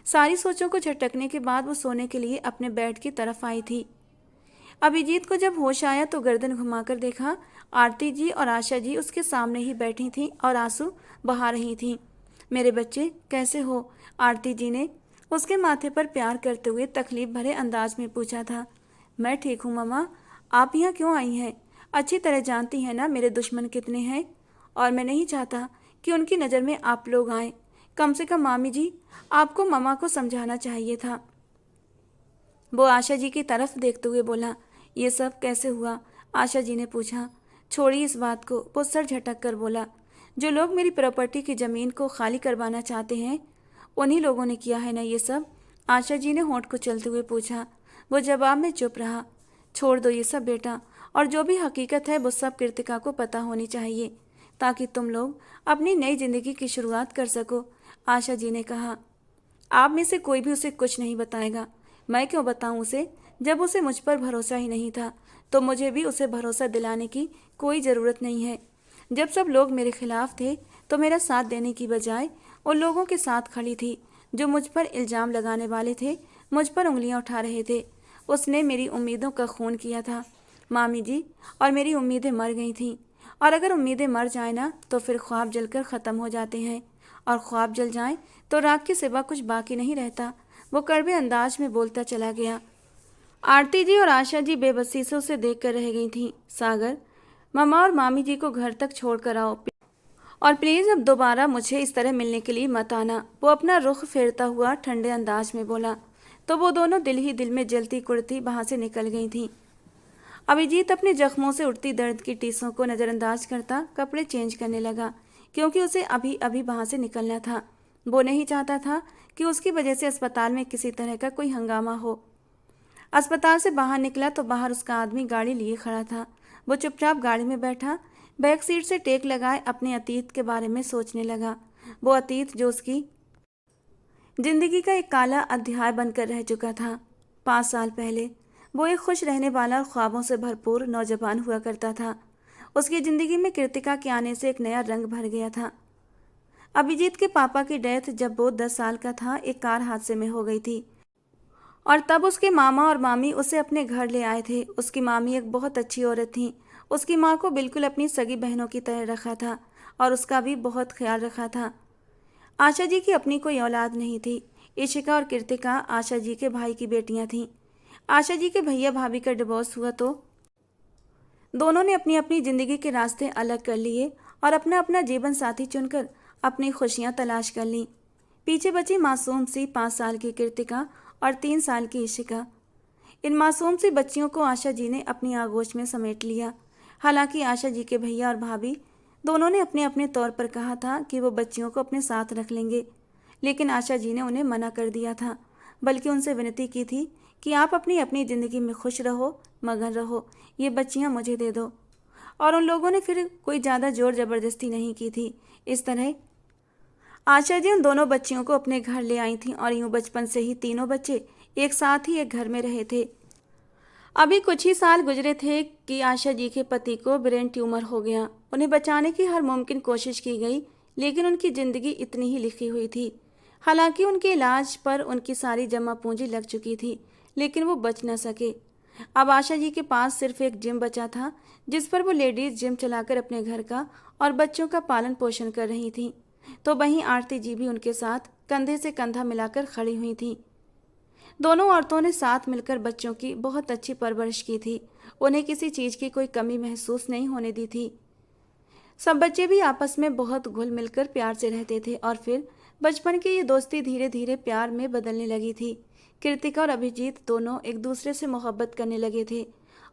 सारी सोचों को झटकने के बाद वो सोने के लिए अपने बेड की तरफ आई थी। अभिजीत को जब होश आया तो गर्दन घुमाकर देखा, आरती जी और आशा जी उसके सामने ही बैठी थीं और आंसू बहा रही थीं। मेरे बच्चे कैसे हो? आरती जी ने उसके माथे पर प्यार करते हुए तकलीफ भरे अंदाज में पूछा था। मैं ठीक हूँ मम्मा, आप यहाँ क्यों आई हैं? अच्छी तरह जानती हैं ना मेरे दुश्मन कितने हैं, और मैं नहीं चाहता कि उनकी नज़र में आप लोग आएँ। कम से कम मामी जी, आपको मम्मा को समझाना चाहिए था। वो आशा जी की तरफ देखते हुए बोला। ये सब कैसे हुआ? आशा जी ने पूछा। छोड़िए इस बात को, वो सर झटक कर बोला। जो लोग मेरी प्रॉपर्टी की ज़मीन को खाली करवाना चाहते हैं, उन्हीं लोगों ने किया है ना ये सब? आशा जी ने होंठ को चलते हुए पूछा। वो जवाब में चुप रहा। छोड़ दो ये सब बेटा, और जो भी हकीकत है वो सब कृतिका को पता होनी चाहिए, ताकि तुम लोग अपनी नई ज़िंदगी की शुरुआत कर सको, आशा जी ने कहा। आप में से कोई भी उसे कुछ नहीं बताएगा। मैं क्यों बताऊं उसे? जब उसे मुझ पर भरोसा ही नहीं था, तो मुझे भी उसे भरोसा दिलाने की कोई ज़रूरत नहीं है। जब सब लोग मेरे खिलाफ थे, तो मेरा साथ देने की बजाय उन लोगों के साथ खड़ी थी जो मुझ पर इल्ज़ाम लगाने वाले थे, मुझ पर उंगलियां उठा रहे थे। उसने मेरी उम्मीदों का खून किया था मामी जी, और मेरी उम्मीदें मर गई थीं। और अगर उम्मीदें मर जाए ना, तो फिर ख्वाब जलकर ख़त्म हो जाते हैं, और ख्वाब जल जाएं तो राख के सिवा कुछ बाकी नहीं रहता। वो कड़वे अंदाज में बोलता चला गया। आरती जी और आशा जी बेबसी से उसे देख कर रह गई थीं। सागर, मामा और मामी जी को घर तक छोड़ कर आओ, और प्लीज़ अब दोबारा मुझे इस तरह मिलने के लिए मत आना। वो अपना रुख फेरता हुआ ठंडे अंदाज में बोला। तो वो दोनों दिल ही दिल में जलती कुड़ती वहाँ से निकल गई थीं। अभिजीत अपने जख्मों से उठती दर्द की टीसों को नज़रअंदाज करता कपड़े चेंज करने लगा, क्योंकि उसे अभी अभी वहाँ से निकलना था। वो नहीं चाहता था कि उसकी वजह से अस्पताल में किसी तरह का कोई हंगामा हो। अस्पताल से बाहर निकला तो बाहर उसका आदमी गाड़ी लिए खड़ा था। वो चुपचाप गाड़ी में बैठा, बैक सीट से टेक लगाए अपने अतीत के बारे में सोचने लगा। वो अतीत जो उसकी जिंदगी का एक काला अध्याय बनकर रह चुका था। 5 साल पहले वो एक खुश रहने वाला और ख्वाबों से भरपूर नौजवान हुआ करता था। उसकी ज़िंदगी में कृतिका के आने से एक नया रंग भर गया था। अभिजीत के पापा की डेथ जब वो 10 साल का था, एक कार हादसे में हो गई थी, और तब उसके मामा और मामी उसे अपने घर ले आए थे। उसकी मामी एक बहुत अच्छी औरत थी। उसकी माँ को बिल्कुल अपनी सगी बहनों की तरह रखा था, और उसका भी बहुत ख्याल रखा था। आशा जी की अपनी कोई औलाद नहीं थी। इशिका और कृतिका आशा जी के भाई की बेटियां थीं। आशा जी के भैया भाभी का डिवोर्स हुआ तो दोनों ने अपनी अपनी ज़िंदगी के रास्ते अलग कर लिए और अपना अपना जीवन साथी चुनकर अपनी खुशियां तलाश कर लीं। पीछे बची मासूम सी 5 साल की कृतिका और 3 साल की इशिका। इन मासूम सी बच्चियों को आशा जी ने अपनी आगोश में समेट लिया। हालांकि आशा जी के भैया और भाभी दोनों ने अपने अपने तौर पर कहा था कि वो बच्चियों को अपने साथ रख लेंगे, लेकिन आशा जी ने उन्हें मना कर दिया था, बल्कि उनसे विनती की थी कि आप अपनी अपनी ज़िंदगी में खुश रहो, मगन रहो, ये बच्चियां मुझे दे दो। और उन लोगों ने फिर कोई ज़्यादा जोर ज़बरदस्ती नहीं की थी। इस तरह आशा जी उन दोनों बच्चियों को अपने घर ले आई थीं, और यूं बचपन से ही तीनों बच्चे एक साथ ही एक घर में रहे थे। अभी कुछ ही साल गुजरे थे कि आशा जी के पति को ब्रेन ट्यूमर हो गया। उन्हें बचाने की हर मुमकिन कोशिश की गई, लेकिन उनकी ज़िंदगी इतनी ही लिखी हुई थी। हालांकि उनके इलाज पर उनकी सारी जमा पूंजी लग चुकी थी, लेकिन वो बच न सके। अब आशा जी के पास सिर्फ एक जिम बचा था, जिस पर वो लेडीज़ जिम चलाकर अपने घर का और बच्चों का पालन पोषण कर रही थीं। तो वहीं आरती जी भी उनके साथ कंधे से कंधा मिलाकर खड़ी हुई थीं। दोनों औरतों ने साथ मिलकर बच्चों की बहुत अच्छी परवरिश की थी। उन्हें किसी चीज़ की कोई कमी महसूस नहीं होने दी थी। सब बच्चे भी आपस में बहुत घुल मिलकर प्यार से रहते थे, और फिर बचपन की ये दोस्ती धीरे धीरे प्यार में बदलने लगी थी। कृतिका और अभिजीत दोनों एक दूसरे से मोहब्बत करने लगे थे,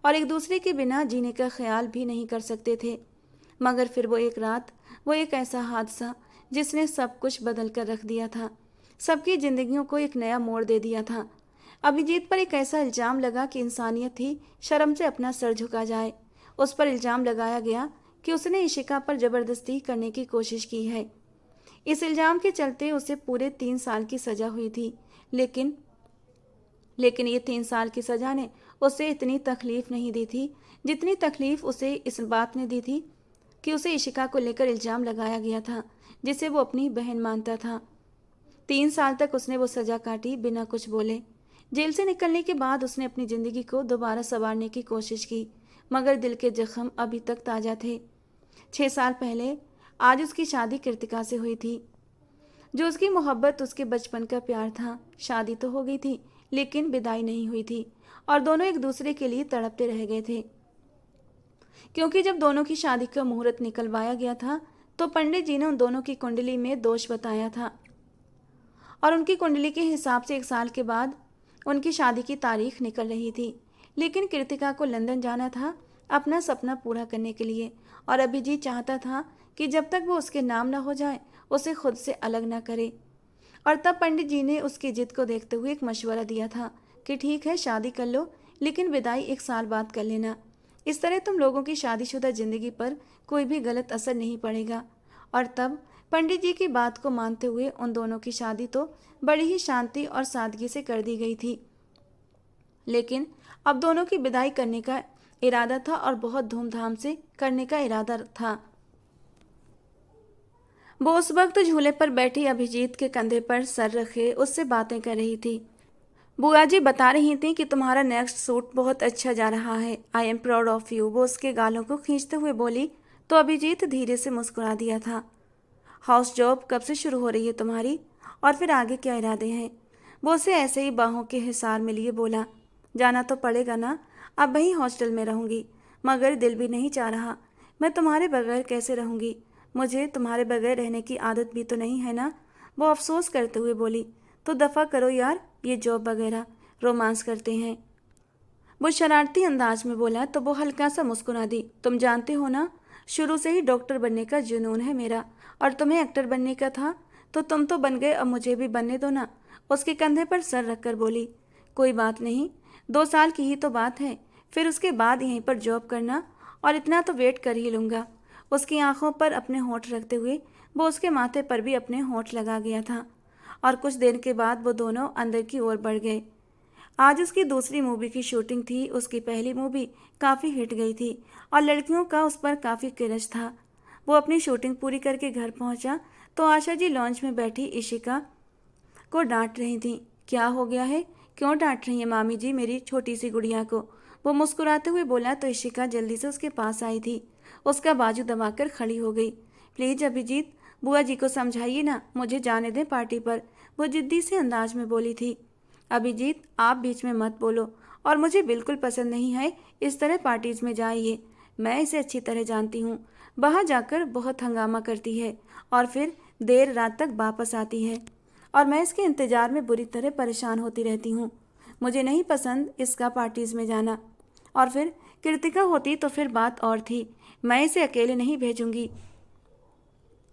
और एक दूसरे के बिना जीने का ख्याल भी नहीं कर सकते थे। मगर फिर वो एक रात, वो एक ऐसा हादसा जिसने सब कुछ बदल कर रख दिया था, सबकी जिंदगियों को एक नया मोड़ दे दिया था। अभिजीत पर एक ऐसा इल्ज़ाम लगा कि इंसानियत ही शर्म से अपना सर झुका जाए। उस पर इल्ज़ाम लगाया गया कि उसने इशिका पर ज़बरदस्ती करने की कोशिश की है। इस इल्ज़ाम के चलते उसे पूरे 3 साल की सज़ा हुई थी, लेकिन ये 3 साल की सज़ा ने उसे इतनी तकलीफ़ नहीं दी थी जितनी तकलीफ़ उसे इस बात ने दी थी कि उसे इशिका को लेकर इल्ज़ाम लगाया गया था, जिसे वो अपनी बहन मानता था। 3 साल तक उसने वो सज़ा काटी बिना कुछ बोले। जेल से निकलने के बाद उसने अपनी ज़िंदगी को दोबारा संवारने की कोशिश की, मगर दिल के जख्म अभी तक ताज़ा थे। 6 साल पहले आज उसकी शादी कृतिका से हुई थी। जो उसकी मोहब्बत, उसके बचपन का प्यार था। शादी तो हो गई थी, लेकिन विदाई नहीं हुई थी, और दोनों एक दूसरे के लिए तड़पते रह गए थे। क्योंकि जब दोनों की शादी का मुहूर्त निकलवाया गया था, तो पंडित जी ने उन दोनों की कुंडली में दोष बताया था, और उनकी कुंडली के हिसाब से 1 साल के बाद उनकी शादी की तारीख निकल रही थी। लेकिन कृतिका को लंदन जाना था अपना सपना पूरा करने के लिए, और अभिजीत चाहता था कि जब तक वो उसके नाम न हो जाए, उसे खुद से अलग न करे। और तब पंडित जी ने उसकी जिद को देखते हुए एक मशवरा दिया था कि ठीक है, शादी कर लो, लेकिन विदाई 1 साल बाद कर लेना। इस तरह तुम लोगों की शादीशुदा जिंदगी पर कोई भी गलत असर नहीं पड़ेगा। और तब पंडित जी की बात को मानते हुए उन दोनों की शादी तो बड़ी ही शांति और सादगी से कर दी गई थी। लेकिन अब दोनों की विदाई करने का इरादा था और बहुत धूमधाम से करने का इरादा था। वो उस वक्त झूले पर बैठी अभिजीत के कंधे पर सर रखे उससे बातें कर रही थी। बुआ जी बता रही थी कि तुम्हारा नेक्स्ट सूट बहुत अच्छा जा रहा है। I am proud of you, वो उसके गालों को खींचते हुए बोली तो अभिजीत धीरे से मुस्कुरा दिया था। हाउस जॉब कब से शुरू हो रही है तुम्हारी, और फिर आगे क्या इरादे हैं? वो उसे ऐसे ही बाहों के हिसार में लिए बोला, जाना तो पड़ेगा ना, अब वहीं हॉस्टल में रहूंगी, मगर दिल भी नहीं चाह रहा। मैं तुम्हारे बगैर कैसे रहूंगी? मुझे तुम्हारे बगैर रहने की आदत भी तो नहीं है ना, वो अफसोस करते हुए बोली। तो दफ़ा करो यार ये जॉब वगैरह, रोमांस करते हैं। वो शरारती अंदाज में बोला तो वो हल्का सा मुस्कुरा दी। तुम जानते हो ना, शुरू से ही डॉक्टर बनने का जुनून है मेरा, और तुम्हें एक्टर बनने का था तो तुम तो बन गए, अब मुझे भी बनने दो ना। उसके कंधे पर सर रखकर बोली, कोई बात नहीं, 2 साल की ही तो बात है, फिर उसके बाद यहीं पर जॉब करना, और इतना तो वेट कर ही लूँगा। उसकी आंखों पर अपने होंठ रखते हुए वो उसके माथे पर भी अपने होंठ लगा गया था, और कुछ देर के बाद वो दोनों अंदर की ओर बढ़ गए। आज उसकी दूसरी मूवी की शूटिंग थी। उसकी पहली मूवी काफ़ी हिट गई थी और लड़कियों का उस पर काफ़ी क्रेज था। वो अपनी शूटिंग पूरी करके घर पहुंचा तो आशा जी लॉन्च में बैठी इशिका को डांट रही थी। क्या हो गया है, क्यों डांट रही है मामी जी मेरी छोटी सी गुड़िया को? वो मुस्कुराते हुए बोला तो इशिका जल्दी से उसके पास आई थी। उसका बाजू दबाकर खड़ी हो गई। प्लीज़ अभिजीत, बुआ जी को समझाइए ना, मुझे जाने दें पार्टी पर, वो जिद्दी से अंदाज में बोली थी। अभिजीत आप बीच में मत बोलो, और मुझे बिल्कुल पसंद नहीं है इस तरह पार्टीज में जाइए। मैं इसे अच्छी तरह जानती हूँ, वहाँ जाकर बहुत हंगामा करती है और फिर देर रात तक वापस आती है, और मैं इसके इंतज़ार में बुरी तरह परेशान होती रहती हूँ। मुझे नहीं पसंद इसका पार्टीज में जाना। और फिर कृतिका होती तो फिर बात और थी, मैं इसे अकेले नहीं भेजूंगी।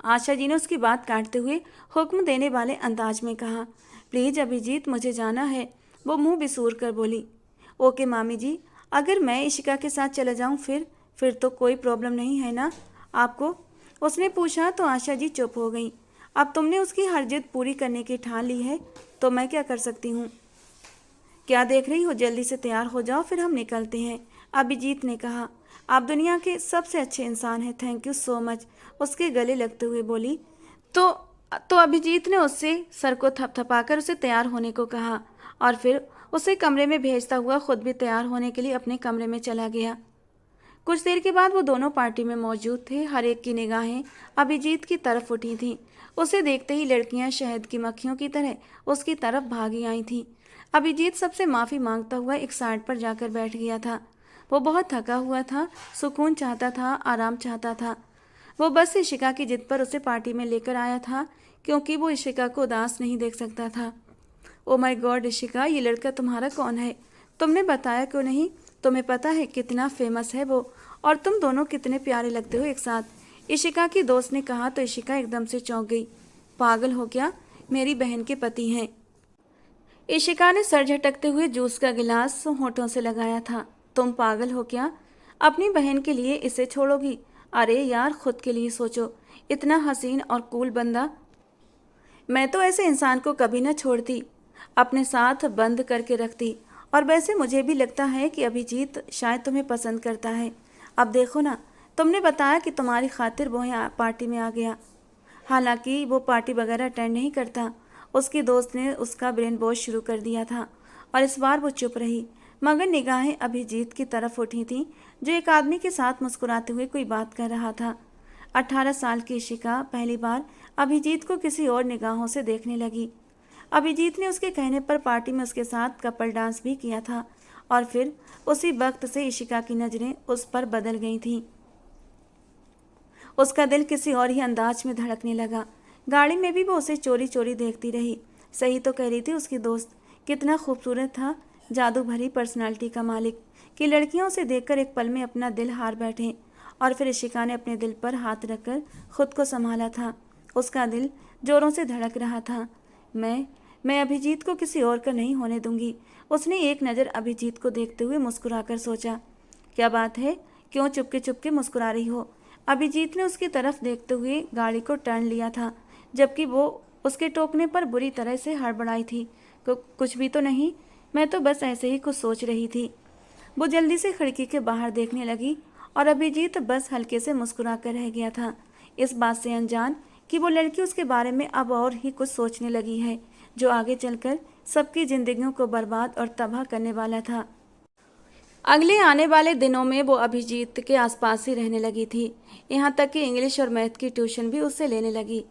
आशा जी ने उसकी बात काटते हुए हुक्म देने वाले अंदाज में कहा। प्लीज़ अभिजीत, मुझे जाना है, वो मुंह बिसूर कर बोली। ओके मामी जी, अगर मैं इशिका के साथ चला जाऊं फिर तो कोई प्रॉब्लम नहीं है ना आपको? उसने पूछा तो आशा जी चुप हो गई। अब तुमने उसकी हर जिद पूरी करने की ठान ली है तो मैं क्या कर सकती हूँ? क्या देख रही हो, जल्दी से तैयार हो जाओ, फिर हम निकलते हैं, अभिजीत ने कहा। आप दुनिया के सबसे अच्छे इंसान हैं, थैंक यू सो मच, उसके गले लगते हुए बोली। तो तो अभिजीत ने उससे सर को थपथपाकर उसे तैयार होने को कहा और फिर उसे कमरे में भेजता हुआ खुद भी तैयार होने के लिए अपने कमरे में चला गया। कुछ देर के बाद वो दोनों पार्टी में मौजूद थे। हर एक की निगाहें अभिजीत की तरफ उठी थीं। उसे देखते ही लड़कियां शहद की मक्खियों की तरह उसकी तरफ भागी आई थीं। अभिजीत सबसे माफ़ी मांगता हुआ एक साइड पर जाकर बैठ गया था। वो बहुत थका हुआ था, सुकून चाहता था, आराम चाहता था। वो बस इशिका की जिद पर उसे पार्टी में लेकर आया था, क्योंकि वो इशिका को उदास नहीं देख सकता था। ओ माय गॉड इशिका, ये लड़का तुम्हारा कौन है? तुमने बताया क्यों नहीं? तुम्हें पता है कितना फेमस है वो, और तुम दोनों कितने प्यारे लगते हो एक साथ, इशिका की दोस्त ने कहा तो इशिका एकदम से चौंक गई। पागल हो क्या, मेरी बहन के पति हैं। इशिका ने सर झटकते हुए जूस का गिलास होठों से लगाया था। तुम पागल हो क्या, अपनी बहन के लिए इसे छोड़ोगी? अरे यार, खुद के लिए सोचो, इतना हसीन और कूल बंदा। मैं तो ऐसे इंसान को कभी न छोड़ती, अपने साथ बंद करके रखती। और वैसे मुझे भी लगता है कि अभिजीत शायद तुम्हें पसंद करता है। अब देखो ना, तुमने बताया कि तुम्हारी खातिर वो यहाँ पार्टी में आ गया, हालांकि वो पार्टी वगैरह अटेंड नहीं करता। उसकी दोस्त ने उसका ब्रेन वॉश शुरू कर दिया था और इस बार वो चुप रही, मगर निगाहें अभिजीत की तरफ उठी थीं, जो एक आदमी के साथ मुस्कुराते हुए कोई बात कर रहा था। 18 साल की इशिका पहली बार अभिजीत को किसी और निगाहों से देखने लगी। अभिजीत ने उसके कहने पर पार्टी में उसके साथ कपल डांस भी किया था, और फिर उसी वक्त से इशिका की नज़रें उस पर बदल गई थीं। उसका दिल किसी और ही अंदाज में धड़कने लगा। गाड़ी में भी वो उसे चोरी चोरी देखती रही। सही तो कह रही थी उसकी दोस्त, कितना खूबसूरत था, जादू भरी पर्सनालिटी का मालिक, कि लड़कियों से देखकर एक पल में अपना दिल हार बैठे। और फिर इशिका ने अपने दिल पर हाथ रखकर खुद को संभाला था। उसका दिल जोरों से धड़क रहा था। मैं अभिजीत को किसी और का नहीं होने दूंगी। उसने एक नज़र अभिजीत को देखते हुए मुस्कुराकर सोचा। क्या बात है, क्यों चुपके चुपके मुस्कुरा रही हो? अभिजीत ने उसकी तरफ देखते हुए गाड़ी को टर्न लिया था, जबकि वो उसके टोकने पर बुरी तरह से हड़बड़ाई थी। कुछ भी तो नहीं, मैं तो बस ऐसे ही कुछ सोच रही थी। वो जल्दी से खिड़की के बाहर देखने लगी और अभिजीत बस हल्के से मुस्कुरा कर रह गया था, इस बात से अनजान कि वो लड़की उसके बारे में अब और ही कुछ सोचने लगी है जो आगे चलकर सबकी जिंदगियों को बर्बाद और तबाह करने वाला था। अगले आने वाले दिनों में वो अभिजीत के आसपास ही रहने लगी थी, यहाँ तक कि इंग्लिश और मैथ की ट्यूशन भी उससे लेने लगी।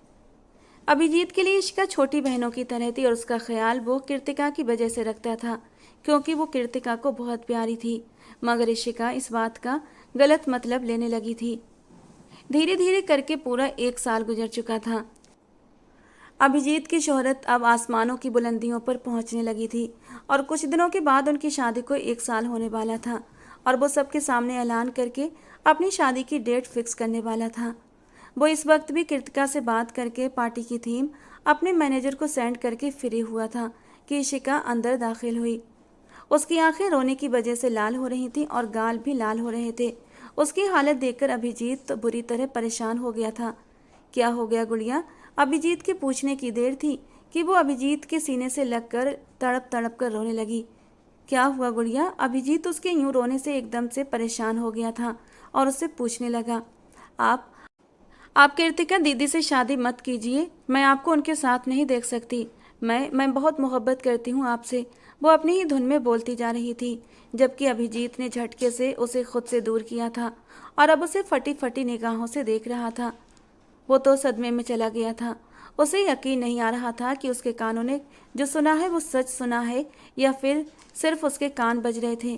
अभिजीत के लिए इशिका छोटी बहनों की तरह थी और उसका ख्याल वो कृतिका की वजह से रखता था, क्योंकि वो कृतिका को बहुत प्यारी थी। मगर इशिका इस बात का गलत मतलब लेने लगी थी। धीरे धीरे करके पूरा 1 साल गुजर चुका था। अभिजीत की शोहरत अब आसमानों की बुलंदियों पर पहुंचने लगी थी और कुछ दिनों के बाद उनकी शादी को 1 साल होने वाला था और वो सबके सामने ऐलान करके अपनी शादी की डेट फिक्स करने वाला था। वो इस वक्त भी कृतिका से बात करके पार्टी की थीम अपने मैनेजर को सेंड करके फ्री हुआ था कि इशिका अंदर दाखिल हुई। उसकी आंखें रोने की वजह से लाल हो रही थीं और गाल भी लाल हो रहे थे। उसकी हालत देखकर अभिजीत तो बुरी तरह परेशान हो गया था। क्या हो गया गुड़िया? अभिजीत के पूछने की देर थी कि वो अभिजीत के सीने से लगकर तड़प तड़प कर रोने लगी। क्या हुआ गुड़िया? अभिजीत उसके यूं रोने से एकदम से परेशान हो गया था और उससे पूछने लगा, आप कृतिका दीदी से शादी मत कीजिए, मैं आपको उनके साथ नहीं देख सकती। मैं बहुत मोहब्बत करती हूँ आपसे। वो अपनी ही धुन में बोलती जा रही थी, जबकि अभिजीत ने झटके से उसे खुद से दूर किया था और अब उसे फटी फटी निगाहों से देख रहा था। वो तो सदमे में चला गया था। उसे यकीन नहीं आ रहा था कि उसके कानों ने जो सुना है वो सच सुना है या फिर सिर्फ उसके कान बज रहे थे।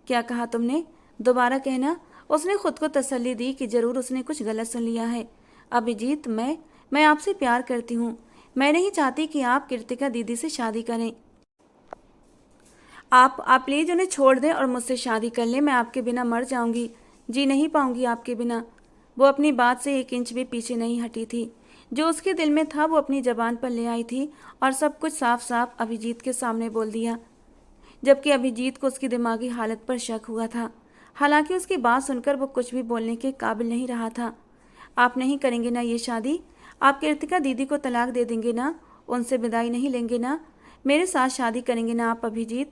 क्या कहा तुमने? दोबारा कहना। उसने खुद को तसल्ली दी कि जरूर उसने कुछ गलत सुन लिया है। अभिजीत, मैं आपसे प्यार करती हूँ। मैं नहीं चाहती कि आप कृतिका दीदी से शादी करें। आप प्लीज उन्हें छोड़ दें और मुझसे शादी कर लें। मैं आपके बिना मर जाऊंगी, जी नहीं पाऊंगी आपके बिना। वो अपनी बात से 1 इंच भी पीछे नहीं हटी थी। जो उसके दिल में था वो अपनी जबान पर ले आई थी और सब कुछ साफ साफ अभिजीत के सामने बोल दिया, जबकि अभिजीत को उसकी दिमागी हालत पर शक हुआ था। हालांकि उसकी बात सुनकर वो कुछ भी बोलने के काबिल नहीं रहा था। आप नहीं करेंगे ना ये शादी? आप कृतिका दीदी को तलाक दे देंगे ना? उनसे विदाई नहीं लेंगे ना? मेरे साथ शादी करेंगे ना आप अभिजीत?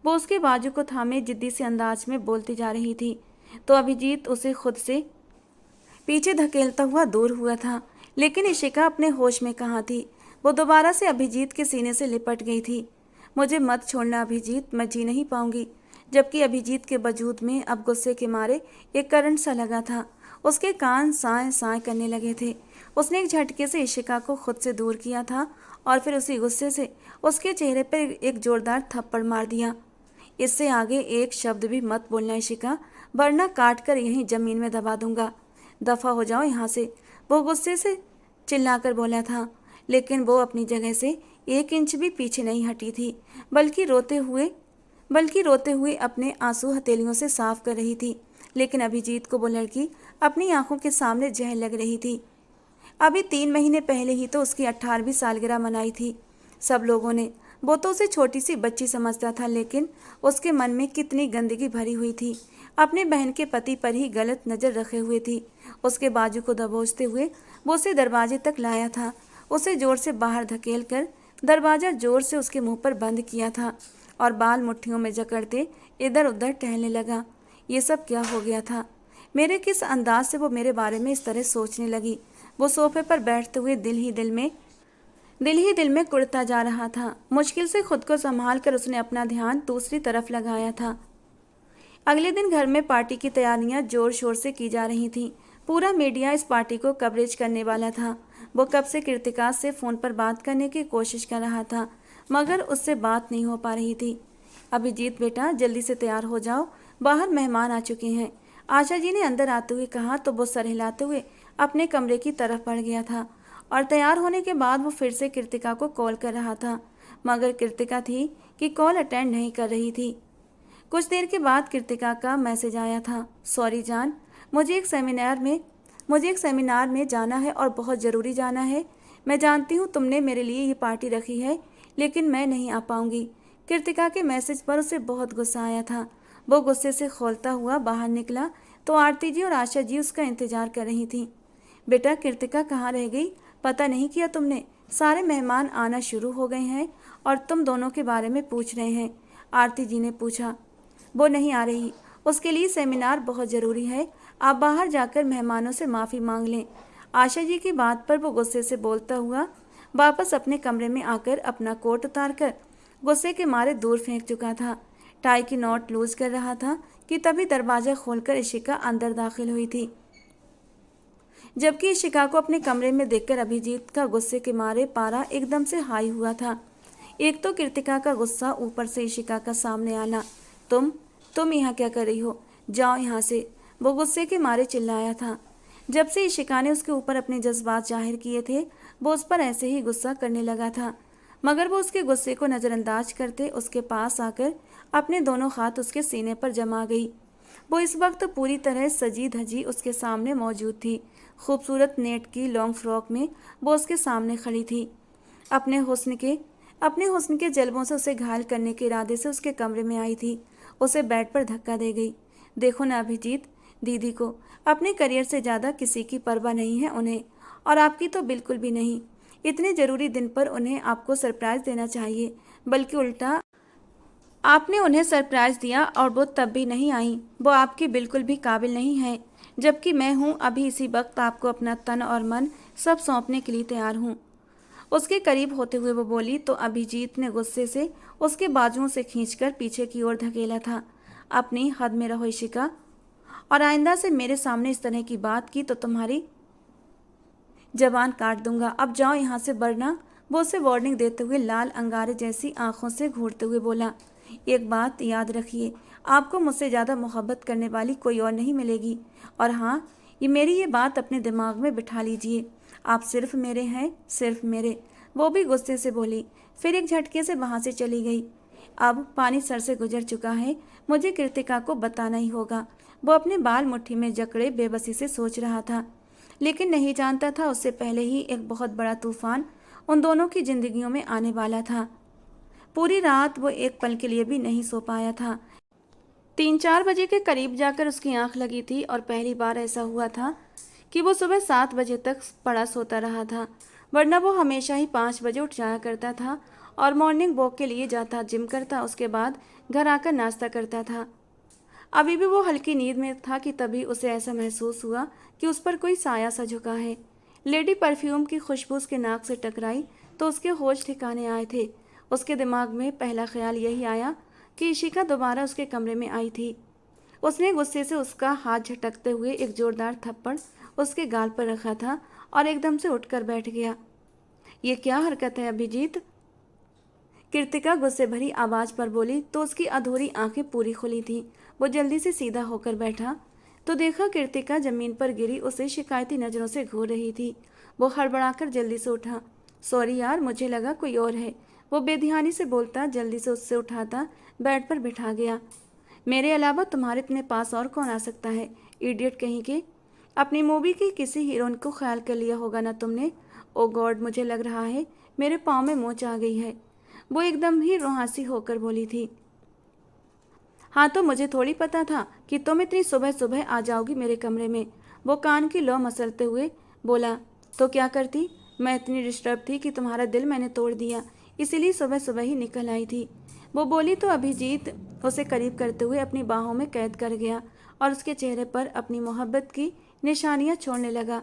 वो उसके बाजू को थामे जिद्दी से अंदाज में बोलती जा रही थी, तो अभिजीत उसे खुद से पीछे धकेलता हुआ दूर हुआ था। लेकिन इशिका अपने होश में कहाँ थी? वो दोबारा से अभिजीत के सीने से लिपट गई थी। मुझे मत छोड़ना अभिजीत, मैं जी नहीं पाऊंगी। जबकि अभिजीत के वजूद में अब गुस्से के मारे एक करंट सा लगा था। उसके कान साए साए करने लगे थे। उसने एक झटके से इशिका को खुद से दूर किया था और फिर उसी गुस्से से उसके चेहरे पर एक जोरदार थप्पड़ मार दिया। इससे आगे एक शब्द भी मत बोलना इशिका, वरना काट कर यहीं जमीन में दबा दूंगा। दफा हो जाओ यहाँ से, वो गुस्से से चिल्लाकर बोला था। लेकिन वो अपनी जगह से 1 इंच भी पीछे नहीं हटी थी, बल्कि रोते हुए अपने आंसू हथेलियों से साफ कर रही थी। लेकिन अभिजीत को वो लड़की अपनी आंखों के सामने जहर लग रही थी। अभी 3 महीने पहले ही तो उसकी 18वीं सालगिरह मनाई थी सब लोगों ने। वो तो उसे छोटी सी बच्ची समझता था, लेकिन उसके मन में कितनी गंदगी भरी हुई थी। अपने बहन के पति पर ही गलत नज़र रखे हुए थी। उसके बाजू को दबोचते हुए वो उसे दरवाजे तक लाया था। उसे जोर से बाहर धकेल कर दरवाज़ा जोर से उसके मुंह पर बंद किया था और बाल मुट्ठियों में जकड़ते इधर उधर टहलने लगा। ये सब क्या हो गया था? मेरे किस अंदाज से वो मेरे बारे में इस तरह सोचने लगी? वो सोफे पर बैठते हुए दिल ही दिल में कुड़ता जा रहा था। मुश्किल से खुद को संभाल कर उसने अपना ध्यान दूसरी तरफ लगाया था। अगले दिन घर में पार्टी की तैयारियां जोर शोर से की जा रही थीं। पूरा मीडिया इस पार्टी को कवरेज करने वाला था। वो कब से कृतिका से फ़ोन पर बात करने की कोशिश कर रहा था, मगर उससे बात नहीं हो पा रही थी। अभिजीत बेटा, जल्दी से तैयार हो जाओ, बाहर मेहमान आ चुके हैं, आशा जी ने अंदर आते हुए कहा तो वो सर हिलाते हुए अपने कमरे की तरफ बढ़ गया था और तैयार होने के बाद वो फिर से कृतिका को कॉल कर रहा था, मगर कृतिका थी कि कॉल अटेंड नहीं कर रही थी। कुछ देर के बाद कृतिका का मैसेज आया था, सॉरी जान, मुझे एक सेमिनार में जाना है और बहुत ज़रूरी जाना है। मैं जानती हूँ तुमने मेरे लिए ये पार्टी रखी है, लेकिन मैं नहीं आ पाऊँगी। कृतिका के मैसेज पर उसे बहुत गुस्सा आया था। वो गुस्से से खौलता हुआ बाहर निकला तो आरती जी और आशा जी उसका इंतजार कर रही थीं। बेटा, कृतिका कहाँ रह गई? पता नहीं किया तुमने? सारे मेहमान आना शुरू हो गए हैं और तुम दोनों के बारे में पूछ रहे हैं। आरती जी ने पूछा। वो नहीं आ रही, उसके लिए सेमिनार बहुत ज़रूरी है। आप बाहर जाकर मेहमानों से माफ़ी मांग लें। आशा जी की बात पर वो गुस्से से बोलता हुआ वापस अपने कमरे में आकर अपना कोट उतारकर गुस्से के मारे दूर फेंक चुका था। टाई की नॉट लूज कर रहा था कि तभी दरवाज़ा खोलकर इशिका अंदर दाखिल हुई थी। जबकि इशिका को अपने कमरे में देखकर अभिजीत का गुस्से के मारे पारा एकदम से हाई हुआ था। एक तो कृतिका का गुस्सा, ऊपर से इशिका का सामने आना। तुम यहाँ क्या कर रही हो? जाओ यहाँ से, वो गुस्से के मारे चिल्लाया था। जब से इशिका ने उसके ऊपर अपने जज्बात जाहिर किए थे, वो उस पर ऐसे ही गुस्सा करने लगा था। मगर वो उसके गुस्से को नज़रअंदाज करते उसके पास आकर अपने दोनों हाथ उसके सीने पर जमा गई। वो इस वक्त पूरी तरह सजी धजी उसके सामने मौजूद थी। खूबसूरत नेट की लॉन्ग फ्रॉक में वो उसके सामने खड़ी थी। अपने हुस्न के जलवों से उसे घायल करने के इरादे से उसके कमरे में आई थी। उसे बेड पर धक्का दे गई। देखो ना अभिजीत, दीदी को अपने करियर से ज़्यादा किसी की परवाह नहीं है उन्हें, और आपकी तो बिल्कुल भी नहीं। इतने ज़रूरी दिन पर उन्हें आपको सरप्राइज़ देना चाहिए, बल्कि उल्टा आपने उन्हें सरप्राइज़ दिया और वो तब भी नहीं आई। वो आपकी बिल्कुल भी काबिल नहीं है, जबकि मैं हूँ अभी इसी वक्त आपको अपना तन और मन सब सौंपने के लिए तैयार हूँ। उसके करीब होते हुए वो बोली तो अभिजीत ने गुस्से से उसके बाजुओं से खींचकर पीछे की ओर धकेला था। अपनी हद में रहो इशिका, और आइंदा से मेरे सामने इस तरह की बात की तो तुम्हारी जबान काट दूंगा। अब जाओ यहाँ से, वरना। वो उसे वार्निंग देते हुए लाल अंगारे जैसी आंखों से घूरते हुए बोला, एक बात याद रखिए, आपको मुझसे ज़्यादा मोहब्बत करने वाली कोई और नहीं मिलेगी। और हाँ, मेरी ये बात अपने दिमाग में बिठा लीजिए, आप सिर्फ मेरे हैं, सिर्फ मेरे। वो भी गुस्से से बोली, फिर एक झटके से वहाँ से चली गई। अब पानी सर से गुजर चुका है, मुझे कृतिका को बताना ही होगा। वो अपने बाल मुट्ठी में जकड़े बेबसी से सोच रहा था, लेकिन नहीं जानता था उससे पहले ही एक बहुत बड़ा तूफान उन दोनों की जिंदगियों में आने वाला था। पूरी रात वो एक पल के लिए भी नहीं सो पाया था। 3-4 बजे के करीब जाकर उसकी आंख लगी थी, और पहली बार ऐसा हुआ था कि वो सुबह 7 बजे तक पड़ा सोता रहा था, वरना वो हमेशा ही 5 बजे उठ जाया करता था और मॉर्निंग वॉक के लिए जाता, जिम करता, उसके बाद घर आकर नाश्ता करता था। अभी भी वो हल्की नींद में था कि तभी उसे ऐसा महसूस हुआ कि उस पर कोई साया सा झुका है। लेडी परफ्यूम की खुशबू उसके नाक से टकराई तो उसके होश ठिकाने आए थे। उसके दिमाग में पहला ख्याल यही आया कि इशिका दोबारा उसके कमरे में आई थी। उसने गुस्से से उसका हाथ झटकते हुए एक जोरदार थप्पड़ उसके गाल पर रखा था और एकदम से उठकर बैठ गया। ये क्या हरकत है अभिजीत? कृतिका गुस्से भरी आवाज़ पर बोली तो उसकी अधूरी आंखें पूरी खुली थीं। वो जल्दी से सीधा होकर बैठा तो देखा कृतिका जमीन पर गिरी उसे शिकायती नज़रों से घूर रही थी। वो हड़बड़ाकर जल्दी से उठा। सॉरी यार, मुझे लगा कोई और है, वो बेध्यानी से बोलता, जल्दी से उससे उठाता बेड पर बिठा गया। मेरे अलावा तुम्हारे इतने पास और कौन आ सकता है, इडियट कहीं के। अपनी मूवी की किसी हीरोइन को ख्याल कर लिया होगा ना तुमने। ओ गॉड, मुझे लग रहा है मेरे पाँव में मोच आ गई है, वो एकदम ही रुहासी होकर बोली थी। हाँ, तो मुझे थोड़ी पता था कि तुम इतनी सुबह सुबह आ जाओगी मेरे कमरे में, वो कान की लौ मसलते हुए बोला। तो क्या करती, मैं इतनी डिस्टर्ब थी कि तुम्हारा दिल मैंने तोड़ दिया, इसीलिए सुबह सुबह ही निकल आई थी, वो बोली तो अभिजीत उसे करीब करते हुए अपनी बाहों में कैद कर गया और उसके चेहरे पर अपनी मोहब्बत की निशानियां छोड़ने लगा,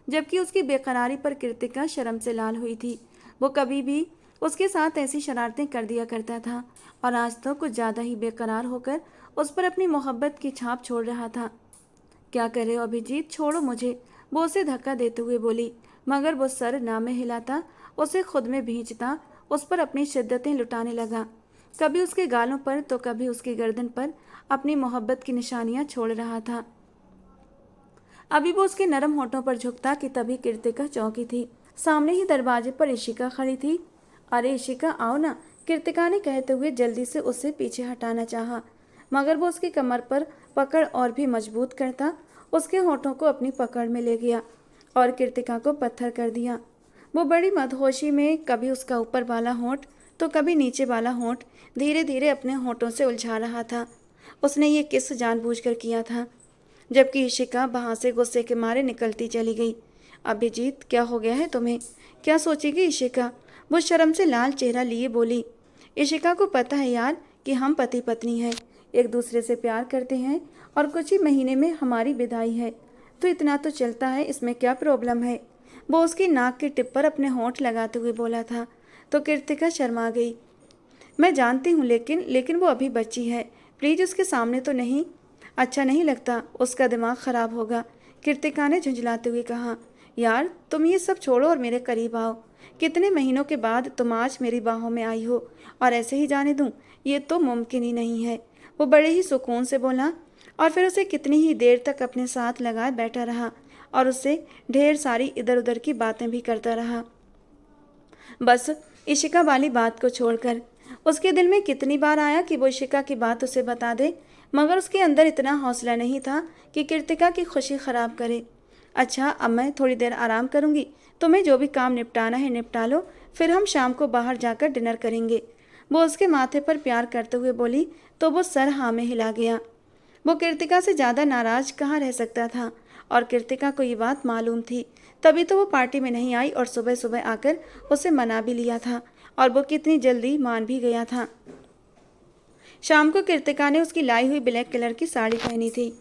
जबकि उसकी बेकरारी पर कृतिका शर्म से लाल हुई थी। वो कभी भी उसके साथ ऐसी शरारतें कर दिया करता था और आज तो कुछ ज़्यादा ही बेकरार होकर उस पर अपनी मोहब्बत की छाप छोड़ रहा था। क्या कर रहे हो अभिजीत, छोड़ो मुझे, वो उसे धक्का देते हुए बोली, मगर वो सर ना में हिलाता, उसे खुद में भींचता, उस पर अपनी शिद्दतें लुटाने लगा। कभी उसके गालों पर तो कभी उसकी गर्दन पर अपनी मोहब्बत की निशानियां छोड़ रहा था। अभी वो उसके नरम होठों पर झुकता कि तभी कृतिका चौंकी थी। सामने ही दरवाजे पर इशिका खड़ी थी। अरे इशिका, आओ ना, कृतिका ने कहते हुए जल्दी से उसे पीछे हटाना चाहा, मगर वो उसकी कमर पर पकड़ और भी मजबूत करता उसके होठों को अपनी पकड़ में ले गया और कृतिका को पत्थर कर दिया। वो बड़ी मदहोशी में कभी उसका ऊपर वाला होंठ तो कभी नीचे वाला होंठ धीरे धीरे अपने होठों से उलझा रहा था। उसने ये किस जानबूझकर किया था, जबकि इशिका वहाँ से गुस्से के मारे निकलती चली गई। अभिजीत, क्या हो गया है तुम्हें, क्या सोचेगी इशिका, वो शर्म से लाल चेहरा लिए बोली। इशिका को पता है यार कि हम पति पत्नी हैं, एक दूसरे से प्यार करते हैं और कुछ ही महीने में हमारी विदाई है। तो इतना तो चलता है, इसमें क्या प्रॉब्लम है? वो उसकी नाक की टिप पर अपने होंठ लगाते हुए बोला था। तो कृतिका शर्मा गई। मैं जानती हूँ, लेकिन वो अभी बच्ची है, प्लीज़ उसके सामने तो नहीं। अच्छा नहीं लगता, उसका दिमाग ख़राब होगा, कृतिका ने झुंझलाते हुए कहा। यार तुम ये सब छोड़ो और मेरे करीब आओ। कितने महीनों के बाद तुम आज मेरी बाहों में आई हो और ऐसे ही जाने दूँ? ये तो मुमकिन ही नहीं है। वो बड़े ही सुकून से बोला और फिर उसे कितनी ही देर तक अपने साथ लगाए बैठा रहा और उससे ढेर सारी इधर उधर की बातें भी करता रहा। बस इशिका वाली बात को छोड़कर उसके दिल में कितनी बार आया कि वो इशिका की बात उसे बता दे, मगर उसके अंदर इतना हौसला नहीं था कि कृतिका की खुशी ख़राब करे। अच्छा, अब मैं थोड़ी देर आराम करूँगी, तुम्हें जो भी काम निपटाना है निपटा लो, फिर हम शाम को बाहर जाकर डिनर करेंगे। वो उसके माथे पर प्यार करते हुए बोली तो वो सर हाँ में हिला गया। वो कृतिका से ज़्यादा नाराज़ कहाँ रह सकता था और कृतिका को ये बात मालूम थी, तभी तो वो पार्टी में नहीं आई और सुबह सुबह आकर उसे मना भी लिया था और वो कितनी जल्दी मान भी गया था। शाम को कृतिका ने उसकी लाई हुई ब्लैक कलर की साड़ी पहनी थी,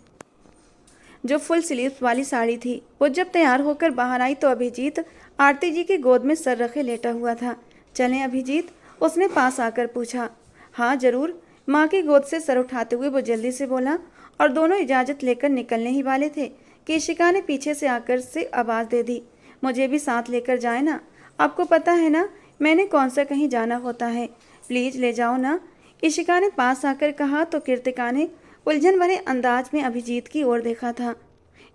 जो फुल स्लीव्स वाली साड़ी थी। वो जब तैयार होकर बाहर आई तो अभिजीत आरती जी की गोद में सर रखे लेटा हुआ था। चलें अभिजीत? उसने पास आकर पूछा। हाँ जरूर, माँ की गोद से सर उठाते हुए वो जल्दी से बोला और दोनों इजाज़त लेकर निकलने ही वाले थे कि इशिका ने पीछे से आकर से आवाज़ दे दी। मुझे भी साथ लेकर जाए ना, आपको पता है ना मैंने कौन सा कहीं जाना होता है, प्लीज़ ले जाओ ना, इशिका ने पास आकर कहा। तो कृतिका ने उलझन भरे अंदाज में अभिजीत की ओर देखा था,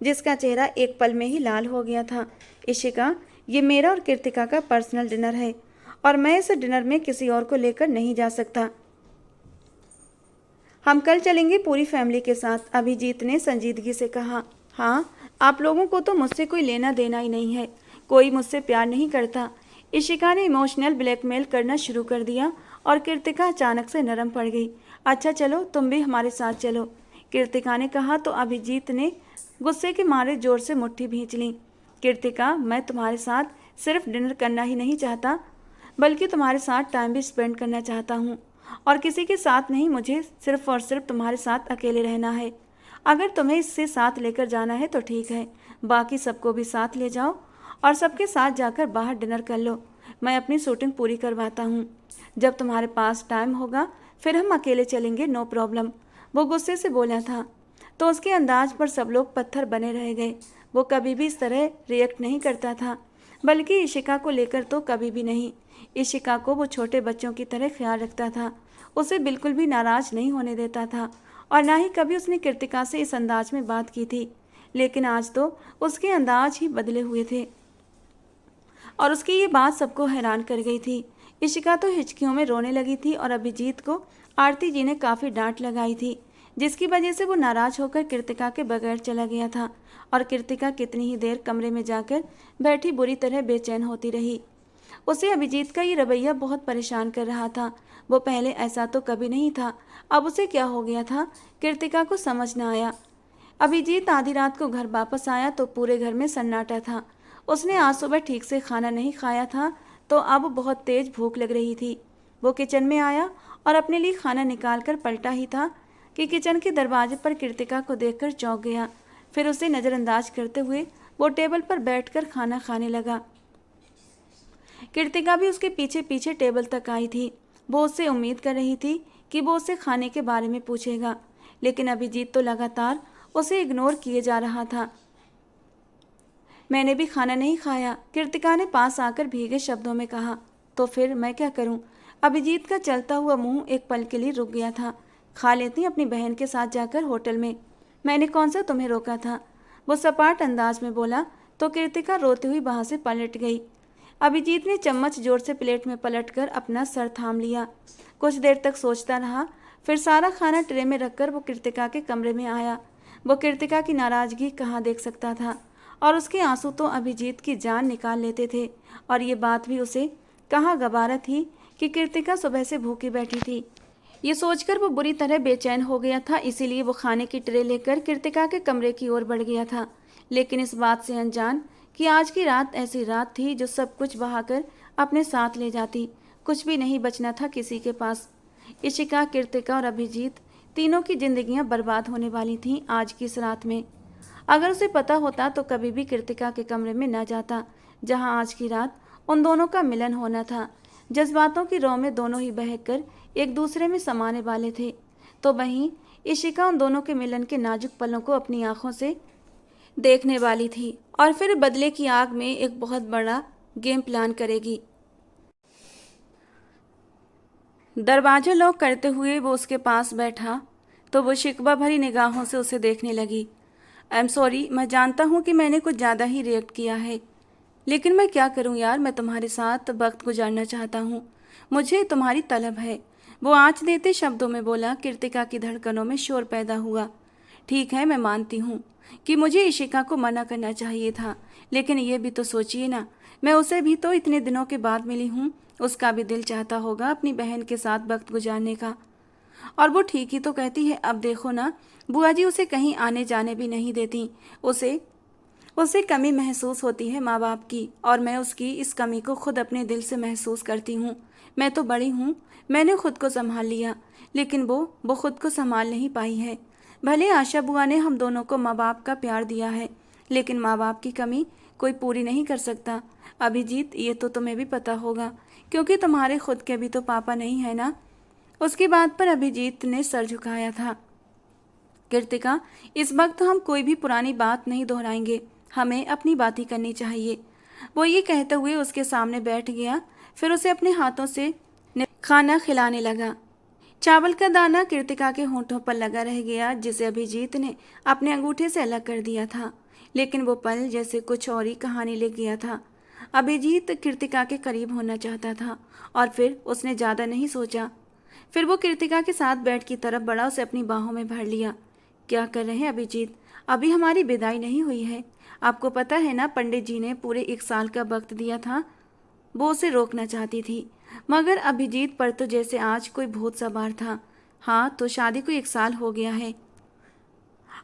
जिसका चेहरा एक पल में ही लाल हो गया था। इशिका, ये मेरा और कृतिका का पर्सनल डिनर है और मैं इस डिनर में किसी और को लेकर नहीं जा सकता। हम कल चलेंगे पूरी फैमिली के साथ, अभिजीत ने संजीदगी से कहा। हाँ, आप लोगों को तो मुझसे कोई लेना देना ही नहीं है, कोई मुझसे प्यार नहीं करता। इशिका ने इमोशनल ब्लैकमेल करना शुरू कर दिया और कृतिका अचानक से नरम पड़ गई। अच्छा चलो, तुम भी हमारे साथ चलो, कृतिका ने कहा। तो अभिजीत ने गुस्से के मारे जोर से मुट्ठी भींच ली। कृतिका, मैं तुम्हारे साथ सिर्फ डिनर करना ही नहीं चाहता, बल्कि तुम्हारे साथ टाइम भी स्पेंड करना चाहता हूँ, और किसी के साथ नहीं, मुझे सिर्फ और सिर्फ तुम्हारे साथ अकेले रहना है। अगर तुम्हें इससे साथ लेकर जाना है तो ठीक है, बाकी सबको भी साथ ले जाओ और सबके साथ जाकर बाहर डिनर कर लो। मैं अपनी शूटिंग पूरी करवाता हूँ, जब तुम्हारे पास टाइम होगा फिर हम अकेले चलेंगे, नो प्रॉब्लम। वो गुस्से से बोला था तो उसके अंदाज पर सब लोग पत्थर बने रह गए। वो कभी भी इस तरह रिएक्ट नहीं करता था, बल्कि इशिका को लेकर तो कभी भी नहीं। इशिका को वो छोटे बच्चों की तरह ख्याल रखता था, उसे बिल्कुल भी नाराज नहीं होने देता था और ना ही कभी उसने कृतिका से इस अंदाज में बात की थी। लेकिन आज तो उसके अंदाज ही बदले हुए थे और उसकी ये बात सबको हैरान कर गई थी। इशिका तो हिचकियों में रोने लगी थी और अभिजीत को आरती जी ने काफ़ी डांट लगाई थी, जिसकी वजह से वो नाराज होकर कृतिका के बगैर चला गया था और कृतिका कितनी ही देर कमरे में जाकर बैठी बुरी तरह बेचैन होती रही। उसे अभिजीत का ये रवैया बहुत परेशान कर रहा था। वो पहले ऐसा तो कभी नहीं था, अब उसे क्या हो गया था कृतिका को समझ न आया। अभिजीत आधी रात को घर वापस आया तो पूरे घर में सन्नाटा था। उसने आज सुबह ठीक से खाना नहीं खाया था तो अब बहुत तेज भूख लग रही थी। वो किचन में आया और अपने लिए खाना निकाल कर पलटा ही था कि किचन के दरवाजे पर कृतिका को देखकर चौंक गया। फिर उसे नज़रअंदाज करते हुए वो टेबल पर बैठकर खाना खाने लगा। कृतिका भी उसके पीछे पीछे टेबल तक आई थी। वो उससे उम्मीद कर रही थी कि वो उससे खाने के बारे में पूछेगा, लेकिन अभिजीत तो लगातार उसे इग्नोर किए जा रहा था। मैंने भी खाना नहीं खाया, कृतिका ने पास आकर भीगे शब्दों में कहा। तो फिर मैं क्या करूं? अभिजीत का चलता हुआ मुंह एक पल के लिए रुक गया था। खा लेती अपनी बहन के साथ जाकर होटल में, मैंने कौन सा तुम्हें रोका था? वो सपाट अंदाज में बोला तो कृतिका रोती हुई वहां से पलट गई। अभिजीत ने चम्मच जोर से प्लेट में पलटकर अपना सर थाम लिया। कुछ देर तक सोचता रहा, फिर सारा खाना ट्रे में रखकर वो कृतिका के कमरे में आया। वो कृतिका की नाराज़गी कहाँ देख सकता था और उसके आंसू तो अभिजीत की जान निकाल लेते थे। और ये बात भी उसे कहाँ गवारा थी कि कृतिका सुबह से भूखी बैठी थी। ये सोचकर वो बुरी तरह बेचैन हो गया था, इसीलिए वो खाने की ट्रे लेकर कृतिका के कमरे की ओर बढ़ गया था, लेकिन इस बात से अनजान कि आज की रात ऐसी रात थी जो सब कुछ बहाकर अपने साथ ले जाती। कुछ भी नहीं बचना था किसी के पास। इशिका, कृतिका और अभिजीत तीनों की जिंदगियां बर्बाद होने वाली थीं आज की इस रात में। अगर उसे पता होता तो कभी भी कृतिका के कमरे में न जाता, जहां आज की रात उन दोनों का मिलन होना था। जज्बातों की रौ में दोनों ही बहकर एक दूसरे में समाने वाले थे। तो वहीं इशिका उन दोनों के मिलन के नाजुक पलों को अपनी आंखों से देखने वाली थी और फिर बदले की आग में एक बहुत बड़ा गेम प्लान करेगी। दरवाजा लॉक करते हुए वो उसके पास बैठा तो वो शिकवा भरी निगाहों से उसे देखने लगी। आई एम सॉरी, मैं जानता हूँ कि मैंने कुछ ज़्यादा ही रिएक्ट किया है, लेकिन मैं क्या करूँ यार, मैं तुम्हारे साथ वक्त गुजारना चाहता हूँ, मुझे तुम्हारी तलब है। वो आँच देते शब्दों में बोला। कृतिका की धड़कनों में शोर पैदा हुआ। ठीक है, मैं मानती हूँ कि मुझे इशिका को मना करना चाहिए था, लेकिन ये भी तो सोचिए ना, मैं उसे भी तो इतने दिनों के बाद मिली हूँ। उसका भी दिल चाहता होगा अपनी बहन के साथ वक्त गुजारने का। और वो ठीक ही तो कहती है। अब देखो ना, बुआ जी उसे कहीं आने जाने भी नहीं देती। उसे उसे कमी महसूस होती है माँ बाप की, और मैं उसकी इस कमी को खुद अपने दिल से महसूस करती हूँ। मैं तो बड़ी हूँ, मैंने खुद को संभाल लिया, लेकिन वो खुद को संभाल नहीं पाई है। भले आशा बुआ ने हम दोनों को माँ बाप का प्यार दिया है, लेकिन माँ बाप की कमी कोई पूरी नहीं कर सकता। अभिजीत, ये तो तुम्हें भी पता होगा, क्योंकि तुम्हारे खुद के भी तो पापा नहीं है ना। उसकी बात पर अभिजीत ने सर झुकाया था। कृतिका, इस वक्त हम कोई भी पुरानी बात नहीं दोहराएंगे, हमें अपनी बात ही करनी चाहिए। वो ये कहते हुए उसके सामने बैठ गया, फिर उसे अपने हाथों से खाना खिलाने लगा। चावल का दाना कृतिका के होंठों पर लगा रह गया, जिसे अभिजीत ने अपने अंगूठे से अलग कर दिया था, लेकिन वो पल जैसे कुछ और ही कहानी ले गया था। अभिजीत कृतिका के करीब होना चाहता था, और फिर उसने ज़्यादा नहीं सोचा। फिर वो कृतिका के साथ बेड की तरफ बढ़ा, उसे अपनी बाहों में भर लिया। क्या कर रहे हैं अभिजीत, अभी हमारी विदाई नहीं हुई है। आपको पता है ना, पंडित जी ने पूरे 1 साल का वक्त दिया था। वो उसे रोकना चाहती थी, मगर अभिजीत पर तो जैसे आज कोई भूत सवार था। हाँ, तो शादी को 1 साल हो गया है,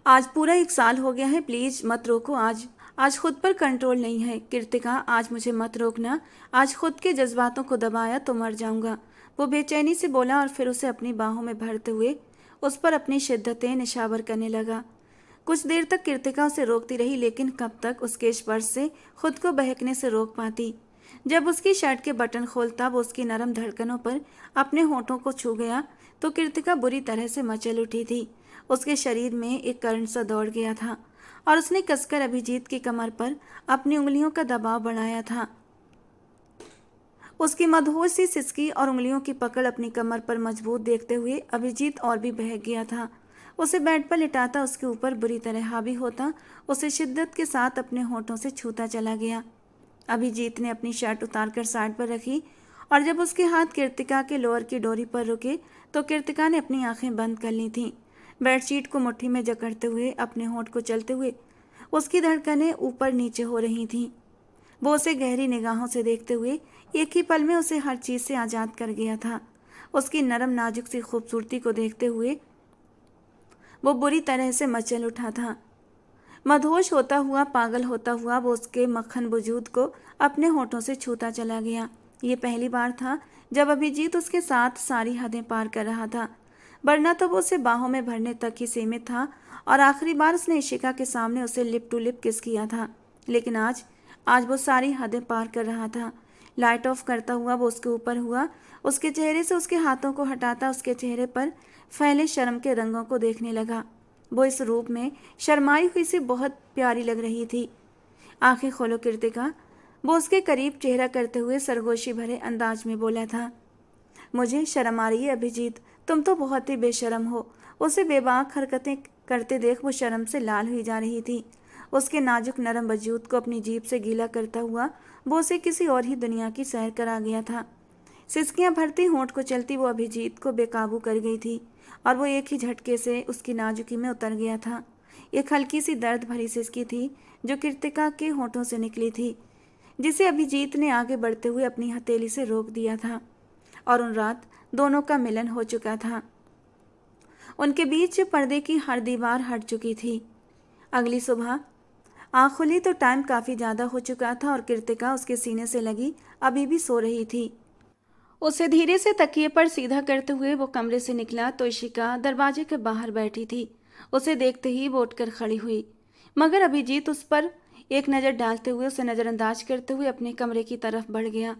आज पूरा 1 साल हो गया है। प्लीज मत रोको, आज खुद पर कंट्रोल नहीं है। कृतिका, आज मुझे मत रोकना, आज खुद के जज्बातों को दबाया तो मर जाऊंगा। वो बेचैनी से बोला, और फिर उसे अपनी बाहों में भरते हुए उस पर अपनी शिद्दतें निछावर करने लगा। कुछ देर तक कृतिका उसे रोकती रही, लेकिन कब तक उसके स्पर्श से खुद को बहकने से रोक पाती। जब उसकी शर्ट के बटन खोलता वो उसकी नरम धड़कनों पर अपने होठों को छू गया तो कृतिका बुरी तरह से मचल उठी थी। उसके शरीर में एक करंट सा दौड़ गया था, और उसने कसकर अभिजीत की कमर पर अपनी उंगलियों का दबाव बढ़ाया था। उसकी मदहोश सी सिसकी और उंगलियों की पकड़ अपनी कमर पर मजबूत देखते हुए अभिजीत और भी बहक गया था। उसे बेड पर लिटाता, उसके ऊपर बुरी तरह हावी होता, उसे शिद्दत के साथ अपने होठों से छूता चला गया। अभिजीत ने अपनी शर्ट उतारकर साइड पर रखी, और जब उसके हाथ कृतिका के लोअर की डोरी पर रुके तो कृतिका ने अपनी आंखें बंद कर ली थीं। बेडशीट को मुट्ठी में जकड़ते हुए, अपने होंठ को चलते हुए उसकी धड़कनें ऊपर नीचे हो रही थीं। वो उसे गहरी निगाहों से देखते हुए एक ही पल में उसे हर चीज़ से आज़ाद कर गया था। उसकी नरम नाजुक सी खूबसूरती को देखते हुए वो बुरी तरह से मचल उठा था। मदहोश होता हुआ, पागल होता हुआ वो उसके मक्खन वजूद को अपने होठों से छूता चला गया। ये पहली बार था जब अभिजीत उसके साथ सारी हदें पार कर रहा था, वरना तो वो उसे बाहों में भरने तक ही सीमित था, और आखिरी बार उसने इशिका के सामने उसे लिप टू लिप किस किया था। लेकिन आज वो सारी हदें पार कर रहा था। लाइट ऑफ करता हुआ वो उसके ऊपर हुआ, उसके चेहरे से उसके हाथों को हटाता उसके चेहरे पर फैले शर्म के रंगों को देखने लगा। वो इस रूप में शर्माई हुई सी बहुत प्यारी लग रही थी। आंखें खोलो कृतिका, वो उसके करीब चेहरा करते हुए सरगोशी भरे अंदाज में बोला था। मुझे शर्म आ रही है अभिजीत, तुम तो बहुत ही बेशर्म हो। उसे बेबाक हरकतें करते देख वो शर्म से लाल हुई जा रही थी। उसके नाजुक नरम वजूद को अपनी जीभ से गीला करता हुआ वो उसे किसी और ही दुनिया की सैर करा गया था। सिसकियां भरती होंठ को चलती वो अभिजीत को बेकाबू कर गई थी, और वो एक ही झटके से उसकी नाजुकी में उतर गया था। एक हल्की सी दर्द भरी सिसकी थी जो कृतिका के होंठों से निकली थी, जिसे अभिजीत ने आगे बढ़ते हुए अपनी हथेली से रोक दिया था। और उन रात दोनों का मिलन हो चुका था। उनके बीच पर्दे की हर दीवार हट चुकी थी। अगली सुबह आँख खुली तो टाइम काफ़ी ज़्यादा हो चुका था, और कृतिका उसके सीने से लगी अभी भी सो रही थी। उसे धीरे से तकिए पर सीधा करते हुए वो कमरे से निकला तो इशिका दरवाजे के बाहर बैठी थी। उसे देखते ही वो उठकर खड़ी हुई, मगर अभिजीत उस पर एक नज़र डालते हुए उसे नज़रअंदाज करते हुए अपने कमरे की तरफ बढ़ गया।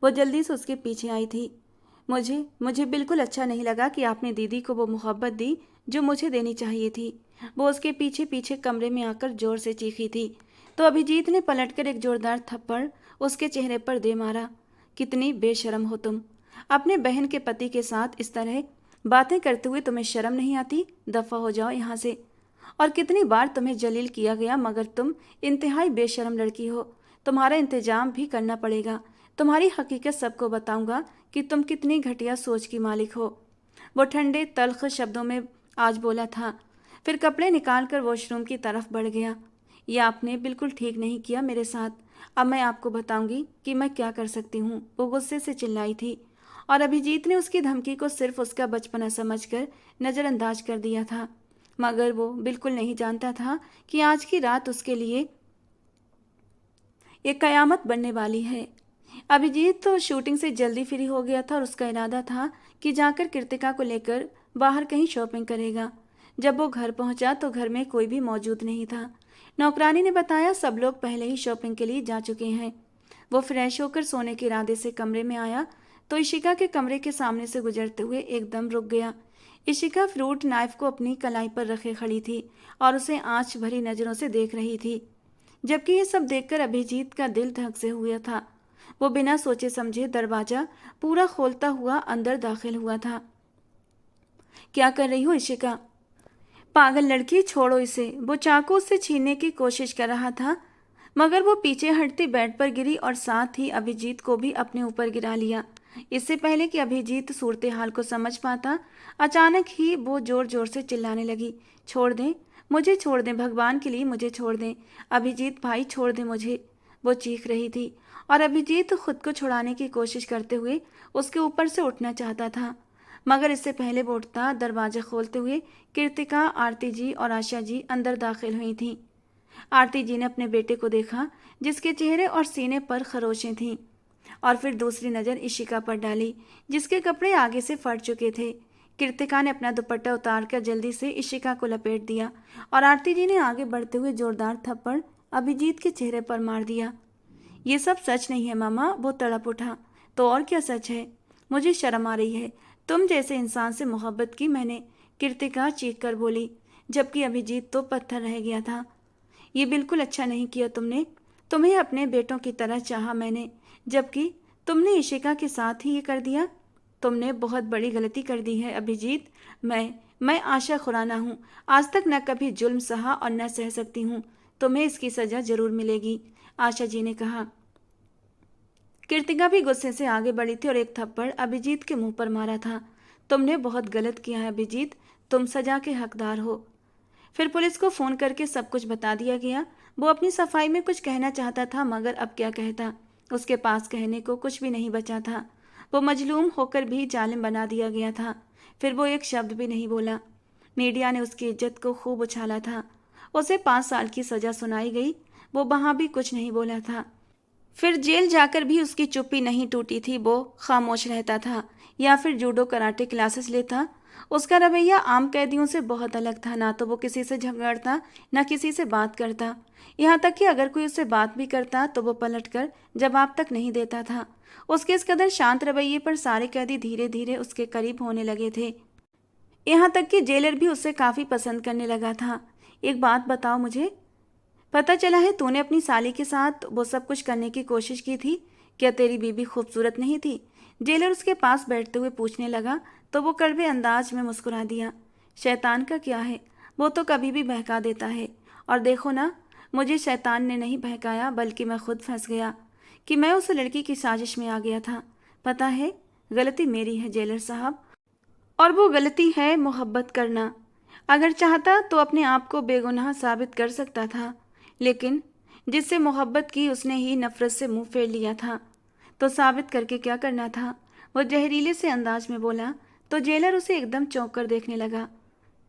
वो जल्दी से उसके पीछे आई थी। मुझे मुझे बिल्कुल अच्छा नहीं लगा कि आपने दीदी को वो मोहब्बत दी जो मुझे देनी चाहिए थी। वो उसके पीछे पीछे कमरे में आकर जोर से चीखी थी तो अभिजीत ने पलटकर एक जोरदार थप्पड़ उसके चेहरे पर दे मारा। कितनी बेशर्म हो तुम! अपने बहन के पति के साथ इस तरह बातें करते हुए तुम्हें शर्म नहीं आती? दफा हो जाओ यहाँ से। और कितनी बार तुम्हें जलील किया गया, मगर तुम इंतहाई बेशर्म लड़की हो। तुम्हारा इंतजाम भी करना पड़ेगा। तुम्हारी हकीकत सबको बताऊंगा कि तुम कितनी घटिया सोच की मालिक हो। वो ठंडे तल्ख शब्दों में आज बोला था, फिर कपड़े निकालकर वॉशरूम की तरफ बढ़ गया। यह आपने बिल्कुल ठीक नहीं किया मेरे साथ। अब मैं आपको बताऊंगी कि मैं क्या कर सकती हूँ, वो गुस्से से चिल्लाई थी। और अभिजीत ने उसकी धमकी को सिर्फ उसका बचपना समझकर नज़रअंदाज कर दिया था, मगर वो बिल्कुल नहीं जानता था कि आज की रात उसके लिए एक कयामत बनने वाली है। अभिजीत तो शूटिंग से जल्दी फ्री हो गया था और उसका इरादा था कि जाकर कृतिका को लेकर बाहर कहीं शॉपिंग करेगा। जब वो घर पहुंचा तो घर में कोई भी मौजूद नहीं था। नौकरानी ने बताया सब लोग पहले ही शॉपिंग के लिए जा चुके हैं। वो फ्रेश होकर सोने के इरादे से कमरे में आया तो इशिका के कमरे के सामने से गुजरते हुए एकदम रुक गया। इशिका फ्रूट नाइफ को अपनी कलाई पर रखे खड़ी थी और उसे आंच भरी नज़रों से देख रही थी। जबकि ये सब देखकर अभिजीत का दिल धक से हुआ था। वो बिना सोचे समझे दरवाजा पूरा खोलता हुआ अंदर दाखिल हुआ था। क्या कर रही हो इशिका? पागल लड़की, छोड़ो इसे। वो चाकू उससे छीनने की कोशिश कर रहा था, मगर वो पीछे हटती बेड पर गिरी और साथ ही अभिजीत को भी अपने ऊपर गिरा लिया। इससे पहले कि अभिजीत सूरत हाल को समझ पाता, अचानक ही वो जोर जोर से चिल्लाने लगी, छोड़ दें मुझे, छोड़ दें, भगवान के लिए मुझे छोड़ दें, अभिजीत भाई छोड़ दें मुझे। वो चीख रही थी और अभिजीत खुद को छुड़ाने की कोशिश करते हुए उसके ऊपर से उठना चाहता था, मगर इससे पहले वो उठता दरवाजा खोलते हुए कृतिका, आरती जी और आशा जी अंदर दाखिल हुई थीं। आरती जी ने अपने बेटे को देखा जिसके चेहरे और सीने पर खरोशें थीं, और फिर दूसरी नज़र इशिका पर डाली जिसके कपड़े आगे से फट चुके थे। कृतिका ने अपना दुपट्टा उतारकर जल्दी से इशिका को लपेट दिया और आरती जी ने आगे बढ़ते हुए जोरदार थप्पड़ अभिजीत के चेहरे पर मार दिया। ये सब सच नहीं है मामा, वो तड़प उठा। तो और क्या सच है? मुझे शर्म आ रही है, तुम जैसे इंसान से मोहब्बत की मैंने, कृतिका चीख कर बोली, जबकि अभिजीत तो पत्थर रह गया था। ये बिल्कुल अच्छा नहीं किया तुमने। तुम्हें अपने बेटों की तरह चाहा मैंने, जबकि तुमने इशिका के साथ ही ये कर दिया। तुमने बहुत बड़ी गलती कर दी है अभिजीत। मैं आशा खुराना हूँ। आज तक न कभी जुल्म सहा और न सह सकती हूँ। तुम्हें इसकी सजा जरूर मिलेगी, आशा जी ने कहा। कृतिका भी गुस्से से आगे बढ़ी थी और एक थप्पड़ अभिजीत के मुंह पर मारा था। तुमने बहुत गलत किया है अभिजीत, तुम सजा के हकदार हो। फिर पुलिस को फ़ोन करके सब कुछ बता दिया गया। वो अपनी सफाई में कुछ कहना चाहता था, मगर अब क्या कहता? उसके पास कहने को कुछ भी नहीं बचा था। वो मजलूम होकर भी जालिम बना दिया गया था। फिर वो एक शब्द भी नहीं बोला। मीडिया ने उसकी इज्जत को खूब उछाला था। उसे 5 साल की सज़ा सुनाई गई। वो वहाँ भी कुछ नहीं बोला था। फिर जेल जाकर भी उसकी चुप्पी नहीं टूटी थी। वो खामोश रहता था या फिर जूडो कराटे क्लासेस लेता। उसका रवैया आम कैदियों से बहुत अलग था। ना तो वो किसी से झगड़ता, ना किसी से बात करता। यहाँ तक कि अगर कोई उससे बात भी करता तो वो पलटकर जवाब तक नहीं देता था। उसके इस कदर शांत रवैये पर सारे कैदी धीरे धीरे उसके करीब होने लगे थे। यहाँ तक कि जेलर भी उससे काफ़ी पसंद करने लगा था। एक बात बताओ मुझे, पता चला है तूने अपनी साली के साथ वो सब कुछ करने की कोशिश की थी। क्या तेरी बीबी खूबसूरत नहीं थी? जेलर उसके पास बैठते हुए पूछने लगा तो वो कड़वे अंदाज में मुस्कुरा दिया। शैतान का क्या है, वो तो कभी भी बहका देता है। और देखो ना, मुझे शैतान ने नहीं बहकाया, बल्कि मैं खुद फंस गया कि मैं उस लड़की की साजिश में आ गया था। पता है, गलती मेरी है जेलर साहब, और वो गलती है मोहब्बत करना। अगर चाहता तो अपने आप को बेगुनाह साबित कर सकता था, लेकिन जिससे मोहब्बत की उसने ही नफरत से मुंह फेर लिया था। तो साबित करके क्या करना था? वो जहरीले से अंदाज में बोला तो जेलर उसे एकदम चौंक कर देखने लगा।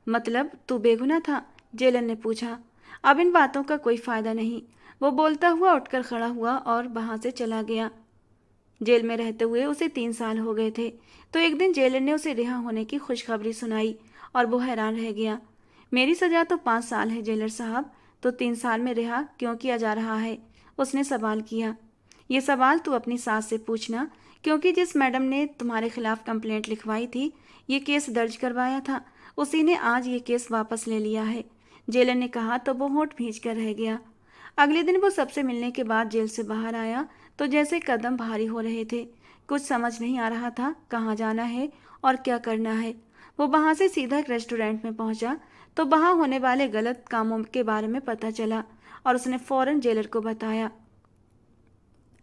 मतलब तू बेगुनाह था? जेलर ने पूछा। अब इन बातों का कोई फायदा नहीं। वो बोलता हुआ उठकर खड़ा हुआ और वहां से चला गया। जेल में रहते हुए उसे 3 साल हो गए थे। तो एक दिन जेलर ने उसे रिहा होने की खुशखबरी सुनाई और वो हैरान रह गया। मेरी सजा तो 5 साल है जेलर साहब, तो 3 साल में रिहा क्यों किया जा रहा है? उसने सवाल किया। ये सवाल तू अपनी सास से पूछना, क्योंकि जिस मैडम ने तुम्हारे खिलाफ कंप्लेंट लिखवाई थी, ये केस दर्ज करवाया था, उसी ने आज ये केस वापस ले लिया है। जेलर ने कहा तो वो होंठ भींच कर रह गया। अगले दिन वो सबसे मिलने के बाद जेल से बाहर आया तो जैसे कदम भारी हो रहे थे। कुछ समझ नहीं आ रहा था कहाँ जाना है और क्या करना है। वो वहाँ से सीधा एक रेस्टोरेंट में पहुंचा तो वहाँ होने वाले गलत कामों के बारे में पता चला और उसने फौरन जेलर को बताया।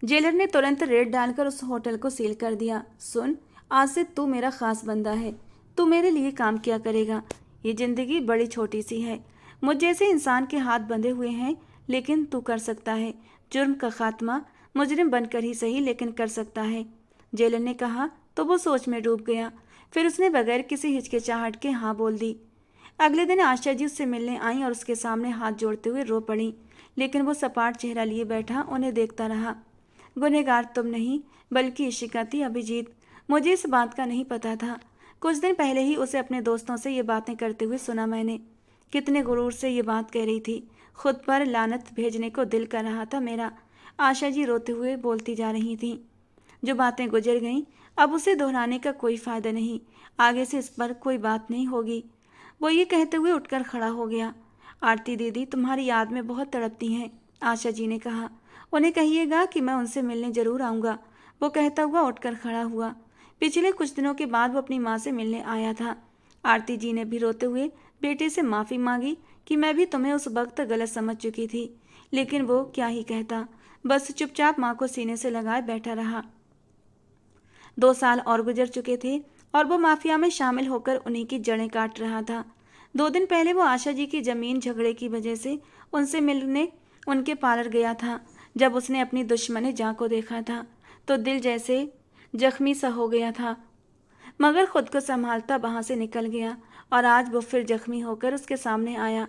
जेलर ने तुरंत रेड डालकर उस होटल को सील कर दिया। सुन, आज से तू मेरा खास बंदा है। तू मेरे लिए काम किया करेगा। ये जिंदगी बड़ी छोटी सी है। मुझ जैसे इंसान के हाथ बंधे हुए हैं, लेकिन तू कर सकता है। जुर्म का खात्मा मुजरिम बनकर ही सही, लेकिन कर सकता है। जेलर ने कहा तो वो सोच में डूब गया। फिर उसने बगैर किसी हिचकिचाहट के हाँ बोल दी। अगले दिन आशा जी उससे मिलने आई और उसके सामने हाथ जोड़ते हुए रो पड़ी, लेकिन वो सपाट चेहरा लिए बैठा उन्हें देखता रहा। गुनहगार तुम नहीं, बल्कि इशिका थी अभिजीत। मुझे इस बात का नहीं पता था। कुछ दिन पहले ही उसे अपने दोस्तों से ये बातें करते हुए सुना मैंने। कितने गुरूर से ये बात कह रही थी। खुद पर लानत भेजने को दिल कर रहा था मेरा। आशा जी रोते हुए बोलती जा रही थी। जो बातें गुजर गईं, अब उसे दोहराने का कोई फायदा नहीं। आगे से इस पर कोई बात नहीं होगी। वो ये कहते हुए उठकर खड़ा हो गया। आरती दीदी तुम्हारी याद में बहुत तड़पती हैं, आशा जी ने कहा। उन्हें कहिएगा कि मैं उनसे मिलने जरूर आऊँगा। वो कहता हुआ उठकर खड़ा हुआ। पिछले कुछ दिनों के बाद वो अपनी माँ से मिलने आया था। आरती जी ने भी रोते हुए बेटे से माफ़ी मांगी कि मैं भी तुम्हें उस वक्त गलत समझ चुकी थी, लेकिन वो क्या ही कहता, बस चुपचाप माँ को सीने से लगाए बैठा रहा। 2 साल और गुजर चुके थे और वो माफिया में शामिल होकर उन्हीं की जड़ें काट रहा था। 2 दिन पहले वो आशा जी की जमीन झगड़े की वजह से उनसे मिलने उनके पार्लर गया था। जब उसने अपनी दुश्मन जां को देखा था तो दिल जैसे जख्मी सा हो गया था, मगर खुद को संभालता वहां से निकल गया और आज वो फिर जख्मी होकर उसके सामने आया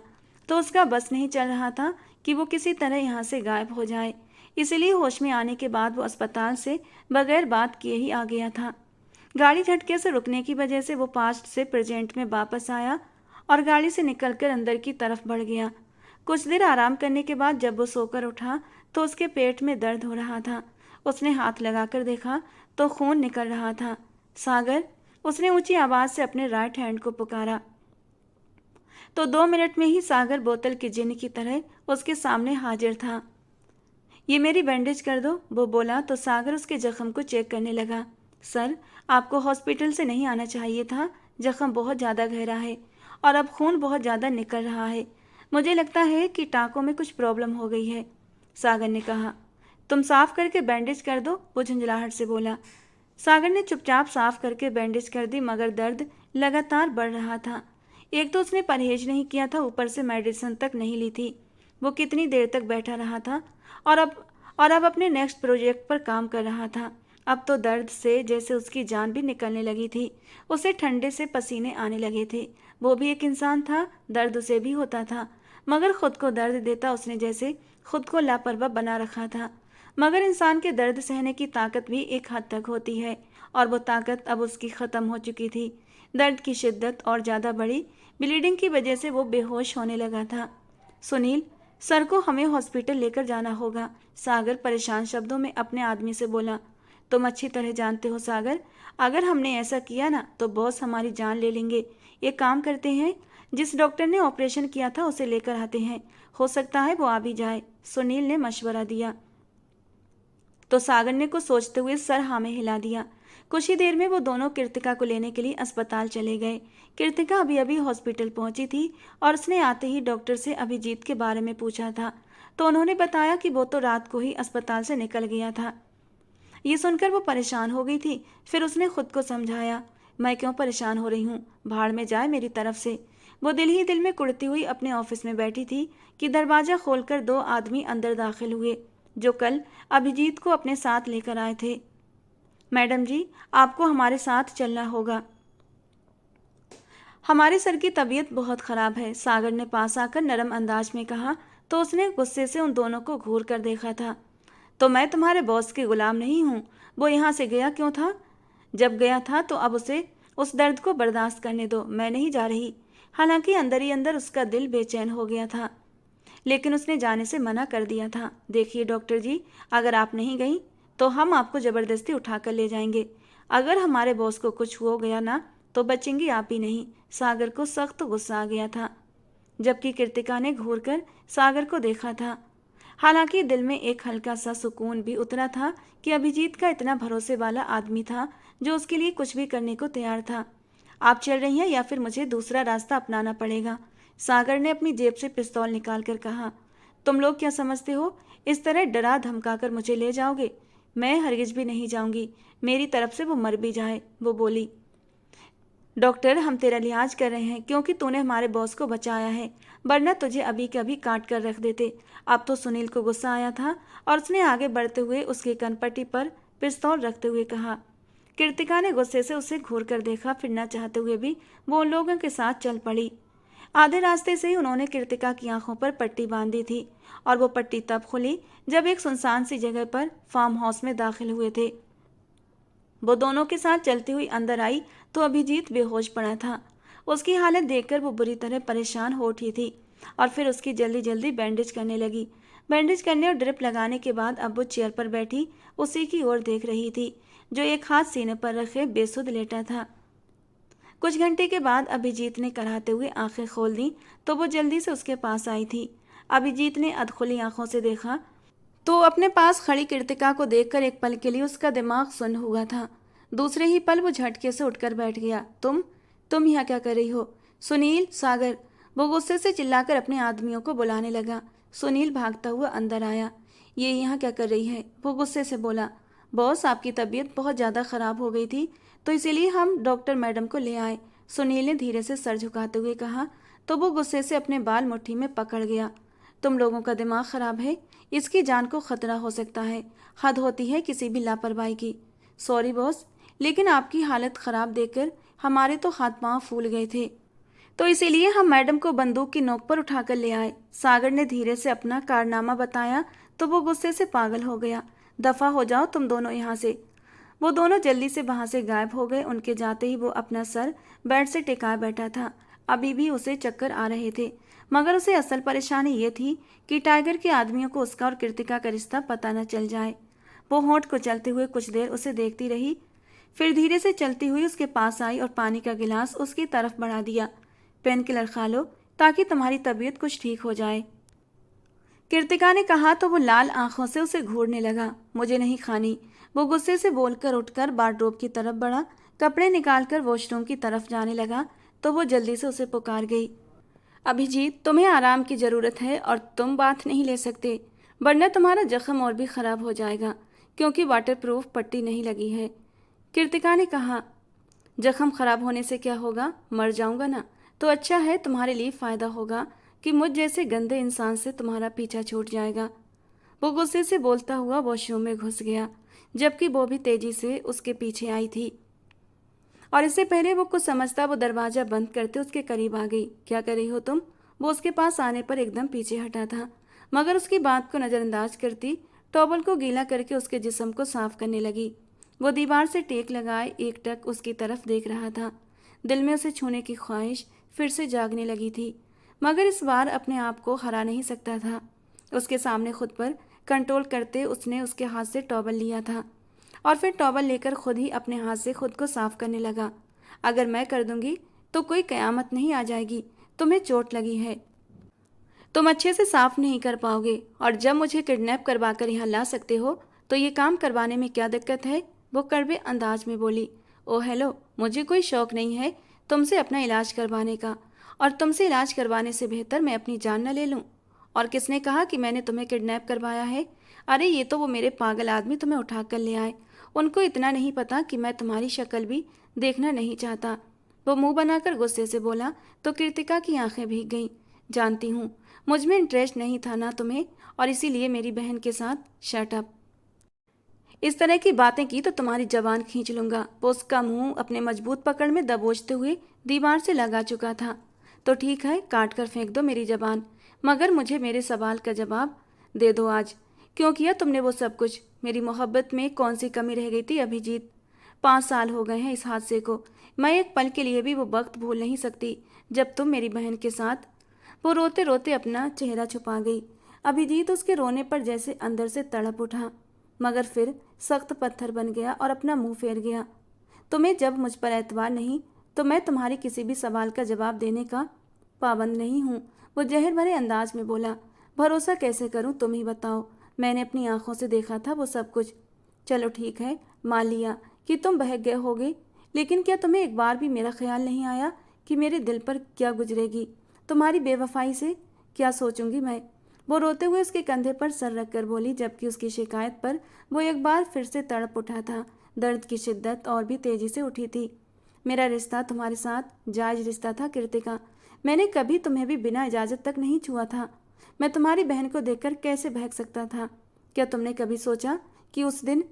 तो उसका बस नहीं चल रहा था कि वो किसी तरह यहाँ से गायब हो जाए। इसलिए होश में आने के बाद वो अस्पताल से बगैर बात किए ही आ गया था। गाड़ी झटके से रुकने की वजह से वो पास्ट से प्रेजेंट में वापस आया और गाड़ी से निकलकर अंदर की तरफ बढ़ गया। कुछ देर आराम करने के बाद जब वो सोकर उठा तो उसके पेट में दर्द हो रहा था। उसने हाथ लगाकर देखा तो खून निकल रहा था। सागर, उसने ऊंची आवाज से अपने राइट हैंड को पुकारा तो 2 मिनट में ही सागर बोतल के जिन्न की तरह उसके सामने हाजिर था। ये मेरी बैंडेज कर दो, वो बोला तो सागर उसके जख्म को चेक करने लगा। सर, आपको हॉस्पिटल से नहीं आना चाहिए था। जख्म बहुत ज़्यादा गहरा है और अब खून बहुत ज़्यादा निकल रहा है। मुझे लगता है कि टाँकों में कुछ प्रॉब्लम हो गई है, सागर ने कहा। तुम साफ करके बैंडेज कर दो, वो झंझलाहट से बोला। सागर ने चुपचाप साफ करके बैंडेज कर दी, मगर दर्द लगातार बढ़ रहा था। एक तो उसने परहेज नहीं किया था, ऊपर से मेडिसिन तक नहीं ली थी। वो कितनी देर तक बैठा रहा था और अब अपने नेक्स्ट प्रोजेक्ट पर काम कर रहा था। अब तो दर्द से जैसे उसकी जान भी निकलने लगी थी। उसे ठंडे से पसीने आने लगे थे। वो भी एक इंसान था, दर्द उसे भी होता था, मगर खुद को दर्द देता उसने जैसे खुद को लापरवाह बना रखा था। मगर इंसान के दर्द सहने की ताकत भी एक हद तक होती है और वो ताकत अब उसकी ख़त्म हो चुकी थी। दर्द की शिद्दत और ज़्यादा बढ़ी। ब्लीडिंग की वजह से वो बेहोश होने लगा था। सुनील, सर को हमें हॉस्पिटल लेकर जाना होगा, सागर परेशान शब्दों में अपने आदमी से बोला। तुम अच्छी तरह जानते हो सागर, अगर हमने ऐसा किया ना तो बॉस हमारी जान ले लेंगे। एक काम करते हैं, जिस डॉक्टर ने ऑपरेशन किया था उसे लेकर आते हैं, हो सकता है वो आ भी जाए, सुनील ने मशवरा दिया। तो सागर ने कुछ सोचते हुए सर हाँ में हिला दिया। कुछ ही देर में वो दोनों कृतिका को लेने के लिए अस्पताल चले गए। कृतिका अभी अभी हॉस्पिटल पहुंची थी और उसने आते ही डॉक्टर से अभिजीत के बारे में पूछा था, तो उन्होंने बताया कि वो तो रात को ही अस्पताल से निकल गया था। ये सुनकर वो परेशान हो गई थी। फिर उसने खुद को समझाया, मैं क्यों परेशान हो रही हूँ, भाड़ में जाए मेरी तरफ से। वो दिल ही दिल में कुड़ती हुई अपने ऑफिस में बैठी थी कि दरवाज़ा खोलकर 2 आदमी अंदर दाखिल हुए, जो कल अभिजीत को अपने साथ लेकर आए थे। मैडम जी, आपको हमारे साथ चलना होगा, हमारे सर की तबीयत बहुत ख़राब है, सागर ने पास आकर नरम अंदाज में कहा तो उसने गुस्से से उन दोनों को घूर कर देखा था। तो मैं तुम्हारे बॉस के गुलाम नहीं हूँ। वो यहाँ से गया क्यों था? जब गया था तो अब उसे उस दर्द को बर्दाश्त करने दो, मैं नहीं जा रही। हालांकि अंदर ही अंदर उसका दिल बेचैन हो गया था, लेकिन उसने जाने से मना कर दिया था। देखिए डॉक्टर जी, अगर आप नहीं गई तो हम आपको ज़बरदस्ती उठाकर ले जाएंगे। अगर हमारे बॉस को कुछ हो गया ना तो बचेंगी आप ही नहीं। सागर को सख्त गुस्सा आ गया था, जबकि कृतिका ने घूर कर सागर को देखा था। हालांकि दिल में एक हल्का सा सुकून भी उतरा था कि अभिजीत का इतना भरोसे वाला आदमी था जो उसके लिए कुछ भी करने को तैयार था। आप चल रही हैं या फिर मुझे दूसरा रास्ता अपनाना पड़ेगा? सागर ने अपनी जेब से पिस्तौल निकालकर कहा। तुम लोग क्या समझते हो, इस तरह डरा धमकाकर मुझे ले जाओगे? मैं हरगिज भी नहीं जाऊंगी, मेरी तरफ से वो मर भी जाए, वो बोली। डॉक्टर, हम तेरा लिहाज कर रहे हैं क्योंकि तूने हमारे बॉस को बचाया है, वरना तुझे अभी के अभी काट कर रख देते। अब तो सुनील को गुस्सा आया था और उसने आगे बढ़ते हुए उसकी कनपट्टी पर पिस्तौल रखते हुए कहा। कृतिका ने गुस्से से उसे घूर कर देखा, फिर न चाहते हुए भी वो उन लोगों के साथ चल पड़ी। आधे रास्ते से ही उन्होंने कृतिका की आंखों पर पट्टी बांधी थी और वो पट्टी तब खुली जब एक सुनसान सी जगह पर फार्म हाउस में दाखिल हुए थे। वो दोनों के साथ चलती हुई अंदर आई तो अभिजीत बेहोश पड़ा था। उसकी हालत देखकर वो बुरी तरह परेशान हो उठी थी और फिर उसकी जल्दी जल्दी बैंडेज करने लगी। बैंडेज करने और ड्रिप लगाने के बाद अब वो चेयर पर बैठी उसी की ओर देख रही थी, जो एक हाथ सीने पर रखे बेसुध लेटा था। कुछ घंटे के बाद अभिजीत ने कराहते हुए आंखें खोल दी तो वो जल्दी से उसके पास आई थी। अभिजीत ने अधखुली आंखों से देखा तो अपने पास खड़ी कृतिका को देखकर एक पल के लिए उसका दिमाग सुन्न हुआ था। दूसरे ही पल वो झटके से उठकर बैठ गया। तुम यहाँ क्या कर रही हो? सुनील, सागर, वो गुस्से से चिल्लाकर अपने आदमियों को बुलाने लगा। सुनील भागता हुआ अंदर आया। ये यहाँ क्या कर रही है? वो गुस्से से बोला। बॉस, आपकी तबीयत बहुत ज़्यादा खराब हो गई थी तो इसीलिए हम डॉक्टर मैडम को ले आए, सुनील ने धीरे से सर झुकाते हुए कहा। तो वो गुस्से से अपने बाल मुट्ठी में पकड़ गया। तुम लोगों का दिमाग खराब है, इसकी जान को खतरा हो सकता है। हद होती है किसी भी लापरवाही की। सॉरी बॉस, लेकिन आपकी हालत खराब देखकर हमारे तो हाथ पांव फूल गए थे, तो इसीलिए हम मैडम को बंदूक की नोक पर उठाकर ले आए। सागर ने धीरे से अपना कारनामा बताया तो वो गुस्से से पागल हो गया। दफा हो जाओ तुम दोनों यहाँ से। वो दोनों जल्दी से वहां से गायब हो गए। उनके जाते ही वो अपना सर बेड से टिकाए बैठा था। अभी भी उसे चक्कर आ रहे थे, मगर उसे असल परेशानी ये थी कि टाइगर के आदमियों को उसका और कृतिका का रिश्ता पता न चल जाए। वो होंठ को चलते हुए कुछ देर उसे देखती रही, फिर धीरे से चलती हुई उसके पास आई और पानी का गिलास उसकी तरफ बढ़ा दिया। पेन किलर खा लो ताकि तुम्हारी तबीयत कुछ ठीक हो जाए, कृतिका ने कहा तो वो लाल आंखों से उसे घूरने लगा। मुझे नहीं खानी, वो गुस्से से बोलकर उठकर वार्डरोब की तरफ बढ़ा। कपड़े निकालकर वॉशरूम की तरफ जाने लगा तो वो जल्दी से उसे पुकार गई। अभिजीत, तुम्हें आराम की ज़रूरत है और तुम बात नहीं ले सकते, वरना तुम्हारा जख्म और भी ख़राब हो जाएगा क्योंकि वाटरप्रूफ पट्टी नहीं लगी है, कृतिका ने कहा। जख्म खराब होने से क्या होगा, मर जाऊंगा ना, तो अच्छा है, तुम्हारे लिए फ़ायदा होगा कि मुझ जैसे गंदे इंसान से तुम्हारा पीछा छूट जाएगा। वो गुस्से से बोलता हुआ वॉशरूम में घुस गया, जबकि वो भी तेजी से उसके पीछे आई थी और इससे पहले वो कुछ समझता वो दरवाज़ा बंद करते उसके करीब आ गई। क्या कर रही हो तुम? वो उसके पास आने पर एकदम पीछे हटा था, मगर उसकी बात को नज़रअंदाज करती टॉवल को गीला करके उसके जिस्म को साफ करने लगी। वो दीवार से टेक लगाए एकटक उसकी तरफ देख रहा था। दिल में उसे छूने की ख्वाहिश फिर से जागने लगी थी, मगर इस बार अपने आप को हरा नहीं सकता था। उसके सामने खुद पर कंट्रोल करते उसने उसके हाथ से टॉवल लिया था और फिर टॉवल लेकर खुद ही अपने हाथ से खुद को साफ करने लगा। अगर मैं कर दूंगी तो कोई कयामत नहीं आ जाएगी, तुम्हें चोट लगी है, तुम अच्छे से साफ नहीं कर पाओगे, और जब मुझे किडनैप करवा कर यहाँ ला सकते हो तो ये काम करवाने में क्या दिक्कत है, वो कड़वे अंदाज में बोली। ओ हेलो, मुझे कोई शौक नहीं है तुमसे अपना इलाज करवाने का, और तुमसे इलाज करवाने से बेहतर मैं अपनी जान न ले लूँ। और किसने कहा कि मैंने तुम्हें किडनैप करवाया है? अरे ये तो वो मेरे पागल आदमी तुम्हें उठा कर ले आए, उनको इतना नहीं पता कि मैं तुम्हारी शक्ल भी देखना नहीं चाहता। वो मुंह बनाकर गुस्से से बोला तो कृतिका की आंखें भीग गईं। जानती हूँ मुझ में इंटरेस्ट नहीं था ना तुम्हें, और इसीलिए मेरी बहन के साथ शट अप। इस तरह की बातें की तो तुम्हारी जबान खींच लूंगा। वो उसका मुंह अपने मजबूत पकड़ में दबोचते हुए दीवार से लगा चुका था। तो ठीक है, काट कर फेंक दो मेरी जबान, मगर मुझे मेरे सवाल का जवाब दे दो आज। क्यों किया तुमने वो सब कुछ? मेरी मोहब्बत में कौन सी कमी रह गई थी अभिजीत? 5 साल हो गए हैं इस हादसे को। मैं एक पल के लिए भी वो वक्त भूल नहीं सकती जब तुम मेरी बहन के साथ। वो रोते रोते अपना चेहरा छुपा गई। अभिजीत उसके रोने पर जैसे अंदर से तड़प उठा, मगर फिर सख्त पत्थर बन गया और अपना मुंह फेर गया। तुम्हें जब मुझ पर एतबार नहीं तो मैं तुम्हारे किसी भी सवाल का जवाब देने का पाबंद नहीं हूँ। वो जहर भरे अंदाज में बोला। भरोसा कैसे करूँ, तुम ही बताओ। मैंने अपनी आंखों से देखा था वो सब कुछ। चलो ठीक है, मान लिया कि तुम बहक गए होगे, लेकिन क्या तुम्हें एक बार भी मेरा ख्याल नहीं आया कि मेरे दिल पर क्या गुजरेगी? तुम्हारी बेवफाई से क्या सोचूंगी मैं? वो रोते हुए उसके कंधे पर सर रखकर बोली, जबकि उसकी शिकायत पर वो एक बार फिर से तड़प उठा था। दर्द की शिद्दत और भी तेजी से उठी थी। मेरा रिश्ता तुम्हारे साथ जायज रिश्ता था कृतिका। मैंने कभी तुम्हें भी बिना इजाज़त तक नहीं छुआ था। मैं तुम्हारी बहन को देखकर कैसे बहक सकता था? क्या तुमने कभी सोचा कि उस दिन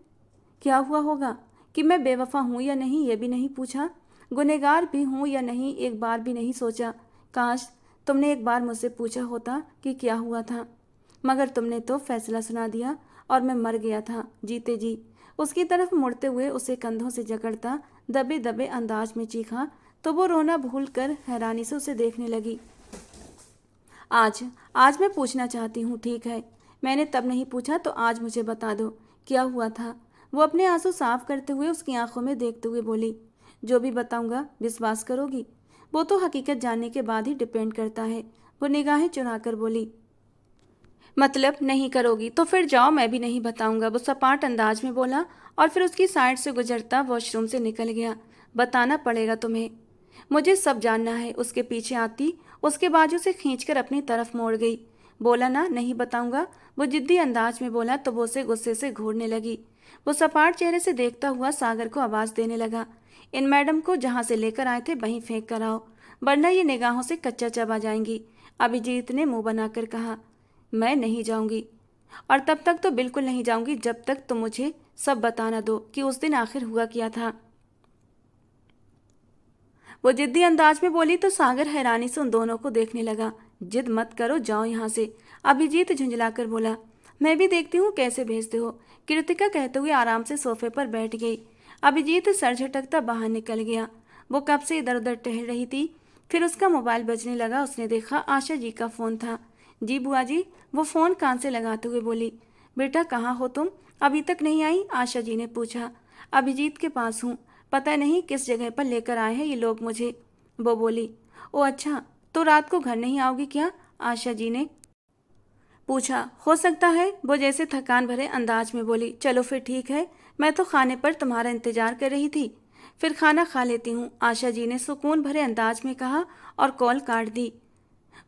क्या हुआ होगा? कि मैं बेवफा हूँ या नहीं ये भी नहीं पूछा, गुनहगार भी हूँ या नहीं एक बार भी नहीं सोचा। काश तुमने एक बार मुझसे पूछा होता कि क्या हुआ था, मगर तुमने तो फैसला सुना दिया और मैं मर गया था जीते जी। उसकी तरफ मुड़ते हुए उसे कंधों से जकड़ता दबे दबे अंदाज में चीखा तो वो रोना भूलकर हैरानी से उसे देखने लगी। आज आज मैं पूछना चाहती हूँ, ठीक है? मैंने तब नहीं पूछा तो आज मुझे बता दो, क्या हुआ था? वो अपने आंसू साफ करते हुए उसकी आंखों में देखते हुए बोली। जो भी बताऊंगा विश्वास करोगी? वो तो हकीकत जानने के बाद ही डिपेंड करता है। वो निगाहें चुराकर बोली। मतलब नहीं करोगी तो फिर जाओ, मैं भी नहीं बताऊंगा। वो सपाट अंदाज में बोला और फिर उसकी साइड से गुजरता वॉशरूम से निकल गया। बताना पड़ेगा तुम्हें, मुझे सब जानना है। उसके पीछे आती उसके बाजू से खींचकर अपनी तरफ मोड़ गई। बोला ना नहीं बताऊंगा, वो जिद्दी अंदाज में बोला तो वो उसे गुस्से से घूरने लगी। वो सपाट चेहरे से देखता हुआ सागर को आवाज देने लगा, इन मैडम को जहां से लेकर आए थे वहीं फेंक कर आओ, वरना ये निगाहों से कच्चा चबा जाएंगी। अभिजीत ने मुंह बनाकर कहा। मैं नहीं जाऊंगी, और तब तक तो बिल्कुल नहीं जाऊंगी जब तक तुम मुझे सब बताना दो कि उस दिन आखिर हुआ क्या था। वो जिद्दी अंदाज में बोली तो सागर हैरानी से उन दोनों को देखने लगा। जिद मत करो, जाओ यहाँ से, अभिजीत झुंझलाकर बोला। मैं भी देखती हूँ कैसे भेजते हो, कृतिका कहते हुए आराम से सोफे पर बैठ गई। अभिजीत सर झटकता बाहर निकल गया। वो कब से इधर उधर टहल रही थी, फिर उसका मोबाइल बजने लगा। उसने देखा आशा जी का फ़ोन था। जी बुआ जी, वो फ़ोन कान से लगाते हुए बोली। बेटा कहाँ हो तुम, अभी तक नहीं आई? आशा जी ने पूछा। अभिजीत के पास हूँ, पता नहीं किस जगह पर लेकर आए हैं ये लोग मुझे, वो बोली। ओ अच्छा, तो रात को घर नहीं आओगी क्या? आशा जी ने पूछा। हो सकता है, वो जैसे थकान भरे अंदाज में बोली। चलो फिर ठीक है, मैं तो खाने पर तुम्हारा इंतजार कर रही थी, फिर खाना खा लेती हूँ, आशा जी ने सुकून भरे अंदाज में कहा और कॉल काट दी।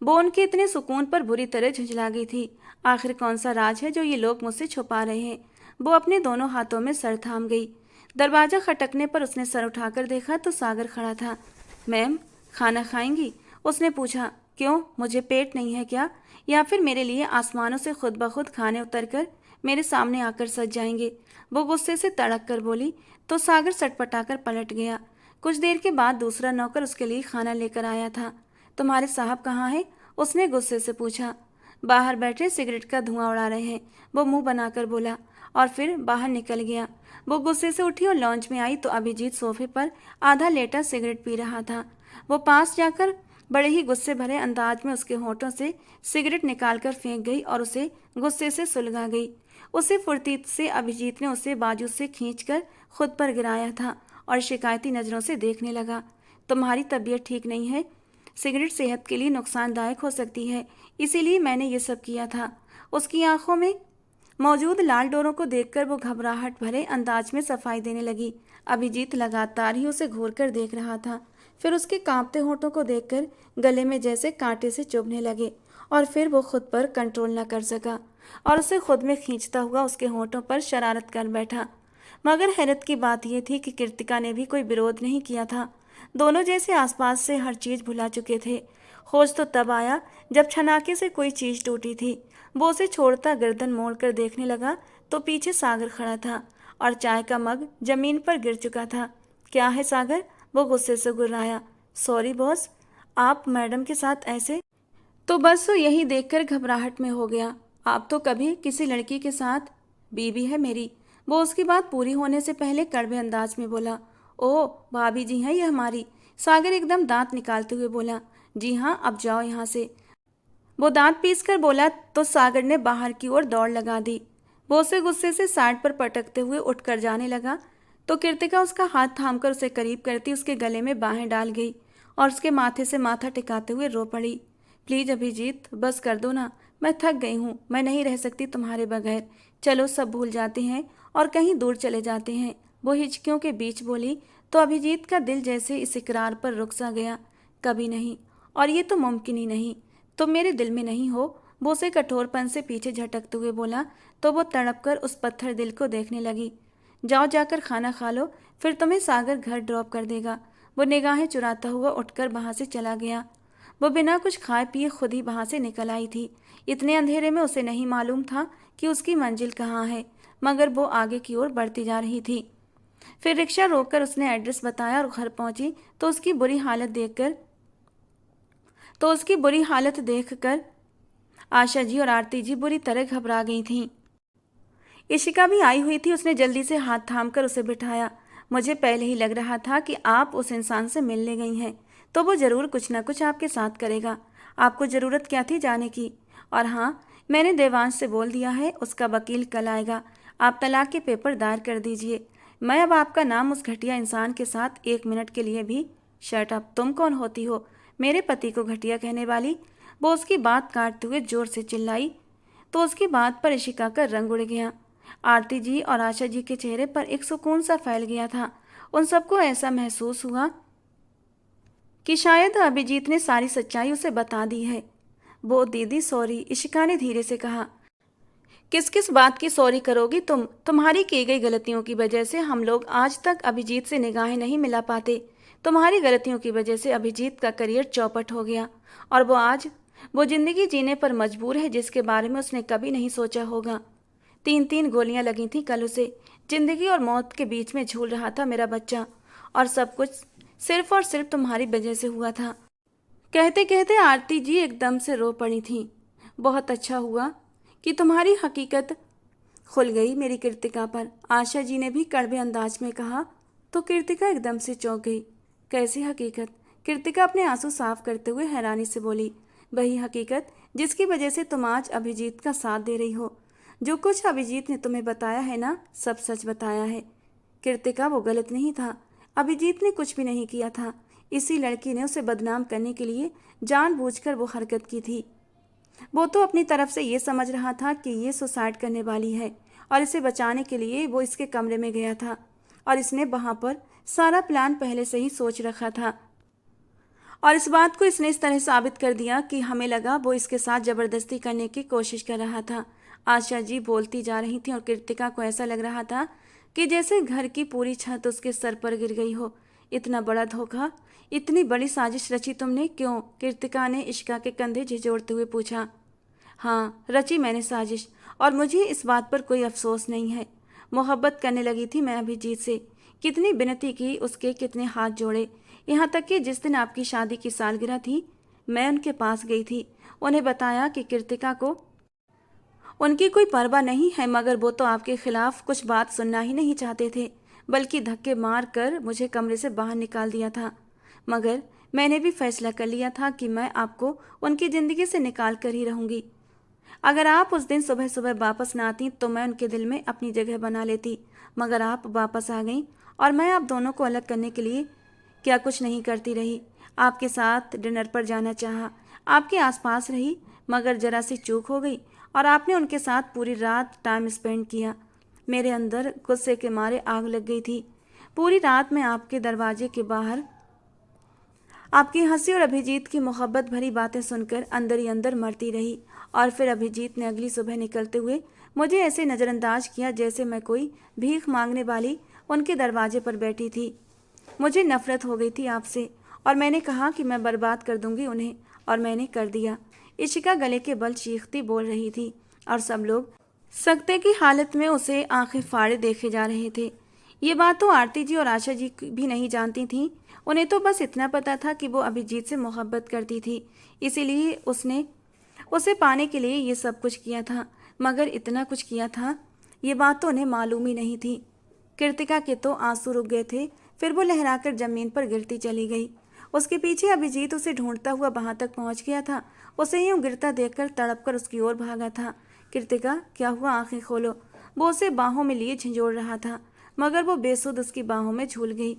वो उनके इतने सुकून पर बुरी तरह झुंझला गई थी। आखिर कौन सा राज है जो ये लोग मुझसे छुपा रहे हैं? वो अपने दोनों हाथों में सर थाम गई। दरवाजा खटकने पर उसने सर उठाकर देखा तो सागर खड़ा था। मैम, खाना खाएंगी? उसने पूछा। क्यों, मुझे पेट नहीं है क्या? या फिर मेरे लिए आसमानों से खुद ब खुद खाने उतरकर मेरे सामने आकर सज जाएंगे? वो गुस्से से तड़क कर बोली तो सागर सटपटाकर पलट गया। कुछ देर के बाद दूसरा नौकर उसके लिए खाना लेकर आया था। तुम्हारे साहब कहाँ हैं? उसने गुस्से से पूछा। बाहर बैठे सिगरेट का धुआं उड़ा रहे हैं, वो मुंह बनाकर बोला और फिर बाहर निकल गया। वो गुस्से से उठी और लॉन्च में आई तो अभिजीत सोफे पर आधा लेटा सिगरेट पी रहा था। वो पास जाकर बड़े ही गुस्से भरे अंदाज में उसके होठों से सिगरेट निकालकर फेंक गई और उसे गुस्से से सुलगा गई। उसे फुर्ती से अभिजीत ने उसे बाजू से खींचकर खुद पर गिराया था और शिकायती नज़रों से देखने लगा। तुम्हारी तबीयत ठीक नहीं है, सिगरेट सेहत के लिए नुकसानदायक हो सकती है, इसीलिए मैंने ये सब किया था। उसकी आंखों में मौजूद लाल डोरों को देखकर वो घबराहट भरे अंदाज में सफाई देने लगी। अभिजीत लगातार ही उसे घूर कर देख रहा था, फिर उसके कांपते होठों को देखकर गले में जैसे कांटे से चुभने लगे और फिर वो खुद पर कंट्रोल न कर सका और उसे खुद में खींचता हुआ उसके होठों पर शरारत कर बैठा। मगर हैरत की बात यह थी कि कृतिका ने भी कोई विरोध नहीं किया था। दोनों जैसे आसपास से हर चीज़ भुला चुके थे। होश तो तब आया जब छनाके से कोई चीज़ टूटी थी। वो उसे छोड़ता गर्दन मोड़कर देखने लगा तो पीछे सागर खड़ा था और चाय का मग जमीन पर गिर चुका था। क्या है सागर? वो गुस्से से गुर्राया। सॉरी बॉस, आप मैडम के साथ ऐसे? तो बस वो यही देखकर घबराहट में हो गया। आप तो कभी किसी लड़की के साथ। बीवी है मेरी। वो उसकी बात पूरी होने से पहले कड़वे अंदाज में बोला। ओह, भाभी जी हैं ये हमारी। सागर एकदम दांत निकालते हुए बोला। जी हाँ, अब जाओ यहाँ से। वो दांत पीस कर बोला तो सागर ने बाहर की ओर दौड़ लगा दी। वो उसे गुस्से से साइड पर पटकते हुए उठकर जाने लगा तो कृतिका उसका हाथ थामकर उसे करीब करती उसके गले में बाहें डाल गई और उसके माथे से माथा टिकाते हुए रो पड़ी। प्लीज अभिजीत, बस कर दो ना, मैं थक गई हूँ, मैं नहीं रह सकती तुम्हारे बगैर। चलो सब भूल जाते हैं और कहीं दूर चले जाते हैं। वो हिचकियों के बीच बोली तो अभिजीत का दिल जैसे इस इकरार पर रुक सा गया। कभी नहीं, और ये तो मुमकिन ही नहीं। तुम मेरे दिल में नहीं हो। वो उसे कठोरपन से पीछे झटकते हुए बोला तो वो तड़प कर उस पत्थर दिल को देखने लगी। जाओ जाकर खाना खा लो, फिर तुम्हें सागर घर ड्रॉप कर देगा। वो निगाहें चुराता हुआ उठकर वहां से चला गया। वो बिना कुछ खाए पिए खुद ही वहां से निकल आई थी। इतने अंधेरे में उसे नहीं मालूम था कि उसकी मंजिल कहाँ है, मगर वो आगे की ओर बढ़ती जा रही थी। फिर रिक्शा रोककर उसने एड्रेस बताया और घर पहुंची तो उसकी बुरी हालत देखकर आशा जी और आरती जी बुरी तरह घबरा गई थीं। इशिका भी आई हुई थी। उसने जल्दी से हाथ थामकर उसे बिठाया। मुझे पहले ही लग रहा था कि आप उस इंसान से मिलने गई हैं, तो वो जरूर कुछ ना कुछ आपके साथ करेगा। आपको ज़रूरत क्या थी जाने की? और हाँ, मैंने देवांश से बोल दिया है, उसका वकील कल आएगा। आप तलाक के पेपर दायर कर दीजिए। मैं अब आपका नाम उस घटिया इंसान के साथ 1 मिनट के लिए भी। शट अप, तुम कौन होती हो मेरे पति को घटिया कहने वाली? वो उसकी बात काटते हुए जोर से चिल्लाई तो उसकी बात पर इशिका का रंग उड़ गया। आरती जी और आशा जी के चेहरे पर एक सुकून सा फैल गया था। उन सबको ऐसा महसूस हुआ कि शायद अभिजीत ने सारी सच्चाई उसे बता दी है। वो दीदी सॉरी, इशिका ने धीरे से कहा। किस किस बात की सॉरी करोगी तुम? तुम्हारी की गई गलतियों की वजह से हम लोग आज तक अभिजीत से निगाहें नहीं मिला पाते। तुम्हारी गलतियों की वजह से अभिजीत का करियर चौपट हो गया और वो जिंदगी जीने पर मजबूर है जिसके बारे में उसने कभी नहीं सोचा होगा। 3-3 गोलियां लगी थी कल उसे। जिंदगी और मौत के बीच में झूल रहा था मेरा बच्चा, और सब कुछ सिर्फ और सिर्फ तुम्हारी वजह से हुआ था। कहते कहते आरती जी एकदम से रो पड़ी थीं। बहुत अच्छा हुआ कि तुम्हारी हकीकत खुल गई मेरी कृतिका पर, आशा जी ने भी कड़वे अंदाज में कहा। तो कृतिका एकदम से चौंक गई। कैसी हकीकत? कृतिका अपने आंसू साफ करते हुए हैरानी से बोली। वही हकीकत जिसकी वजह से तुम आज अभिजीत का साथ दे रही हो। जो कुछ अभिजीत ने तुम्हें बताया है ना, सब सच बताया है। कृतिका, वो गलत नहीं था। अभिजीत ने कुछ भी नहीं किया था। इसी लड़की ने उसे बदनाम करने के लिए जानबूझकर वो हरकत की थी। वो तो अपनी तरफ से ये समझ रहा था कि ये सुसाइड करने वाली है और इसे बचाने के लिए वो इसके कमरे में गया था और इसने वहां पर सारा प्लान पहले से ही सोच रखा था। और इस बात को इसने इस तरह साबित कर दिया कि हमें लगा वो इसके साथ जबरदस्ती करने की कोशिश कर रहा था। आशा जी बोलती जा रही थी और कृतिका को ऐसा लग रहा था कि जैसे घर की पूरी छत उसके सर पर गिर गई हो। इतना बड़ा धोखा, इतनी बड़ी साजिश रची तुमने क्यों? कृतिका ने इशिका के कंधे झिझोड़ते हुए पूछा। हाँ, रची मैंने साजिश, और मुझे इस बात पर कोई अफसोस नहीं है। मोहब्बत करने लगी थी मैं अभिजीत से। कितनी विनती की उसके, कितने हाथ जोड़े। यहाँ तक कि जिस दिन आपकी शादी की सालगिरह थी, मैं उनके पास गई थी। उन्हें बताया कि कृतिका को उनकी कोई परवाह नहीं है, मगर वो तो आपके खिलाफ कुछ बात सुनना ही नहीं चाहते थे, बल्कि धक्के मार कर मुझे कमरे से बाहर निकाल दिया था। मगर मैंने भी फैसला कर लिया था कि मैं आपको उनकी ज़िंदगी से निकाल कर ही रहूँगी। अगर आप उस दिन सुबह सुबह वापस ना आती तो मैं उनके दिल में अपनी जगह बना लेती, मगर आप वापस आ गईं और मैं आप दोनों को अलग करने के लिए क्या कुछ नहीं करती रही। आपके साथ डिनर पर जाना चाहा, आपके आसपास रही, मगर जरा सी चूक हो गई और आपने उनके साथ पूरी रात टाइम स्पेंड किया। मेरे अंदर गुस्से के मारे आग लग गई थी। पूरी रात मैं आपके दरवाजे के बाहर आपकी हंसी और अभिजीत की मोहब्बत भरी बातें सुनकर अंदर ही अंदर मरती रही। और फिर अभिजीत ने अगली सुबह निकलते हुए मुझे ऐसे नज़रअंदाज किया जैसे मैं कोई भीख मांगने वाली उनके दरवाजे पर बैठी थी। मुझे नफरत हो गई थी आपसे और मैंने कहा कि मैं बर्बाद कर दूंगी उन्हें, और मैंने कर दिया। इशिका गले के बल चीखती बोल रही थी और सब लोग सकते की हालत में उसे आंखें फाड़े देखे जा रहे थे। ये बात तो आरती जी और आशा जी भी नहीं जानती थीं। उन्हें तो बस इतना पता था कि वो अभिजीत से मोहब्बत करती थी, इसीलिए उसने उसे पाने के लिए ये सब कुछ किया था, मगर इतना कुछ किया था ये बात तो उन्हें मालूम ही नहीं थी। कृतिका के तो आंसू रुक गए थे, फिर वो लहराकर जमीन पर गिरती चली गई। उसके पीछे अभिजीत उसे ढूंढता हुआ वहां तक पहुंच गया था। उसे यूं गिरता देखकर तड़प कर उसकी ओर भागा था। कृतिका, क्या हुआ? आंखें खोलो। वो उसे बाहों में लिए झंझोड़ रहा था, मगर वो बेसुध उसकी बाहों में झूल गई।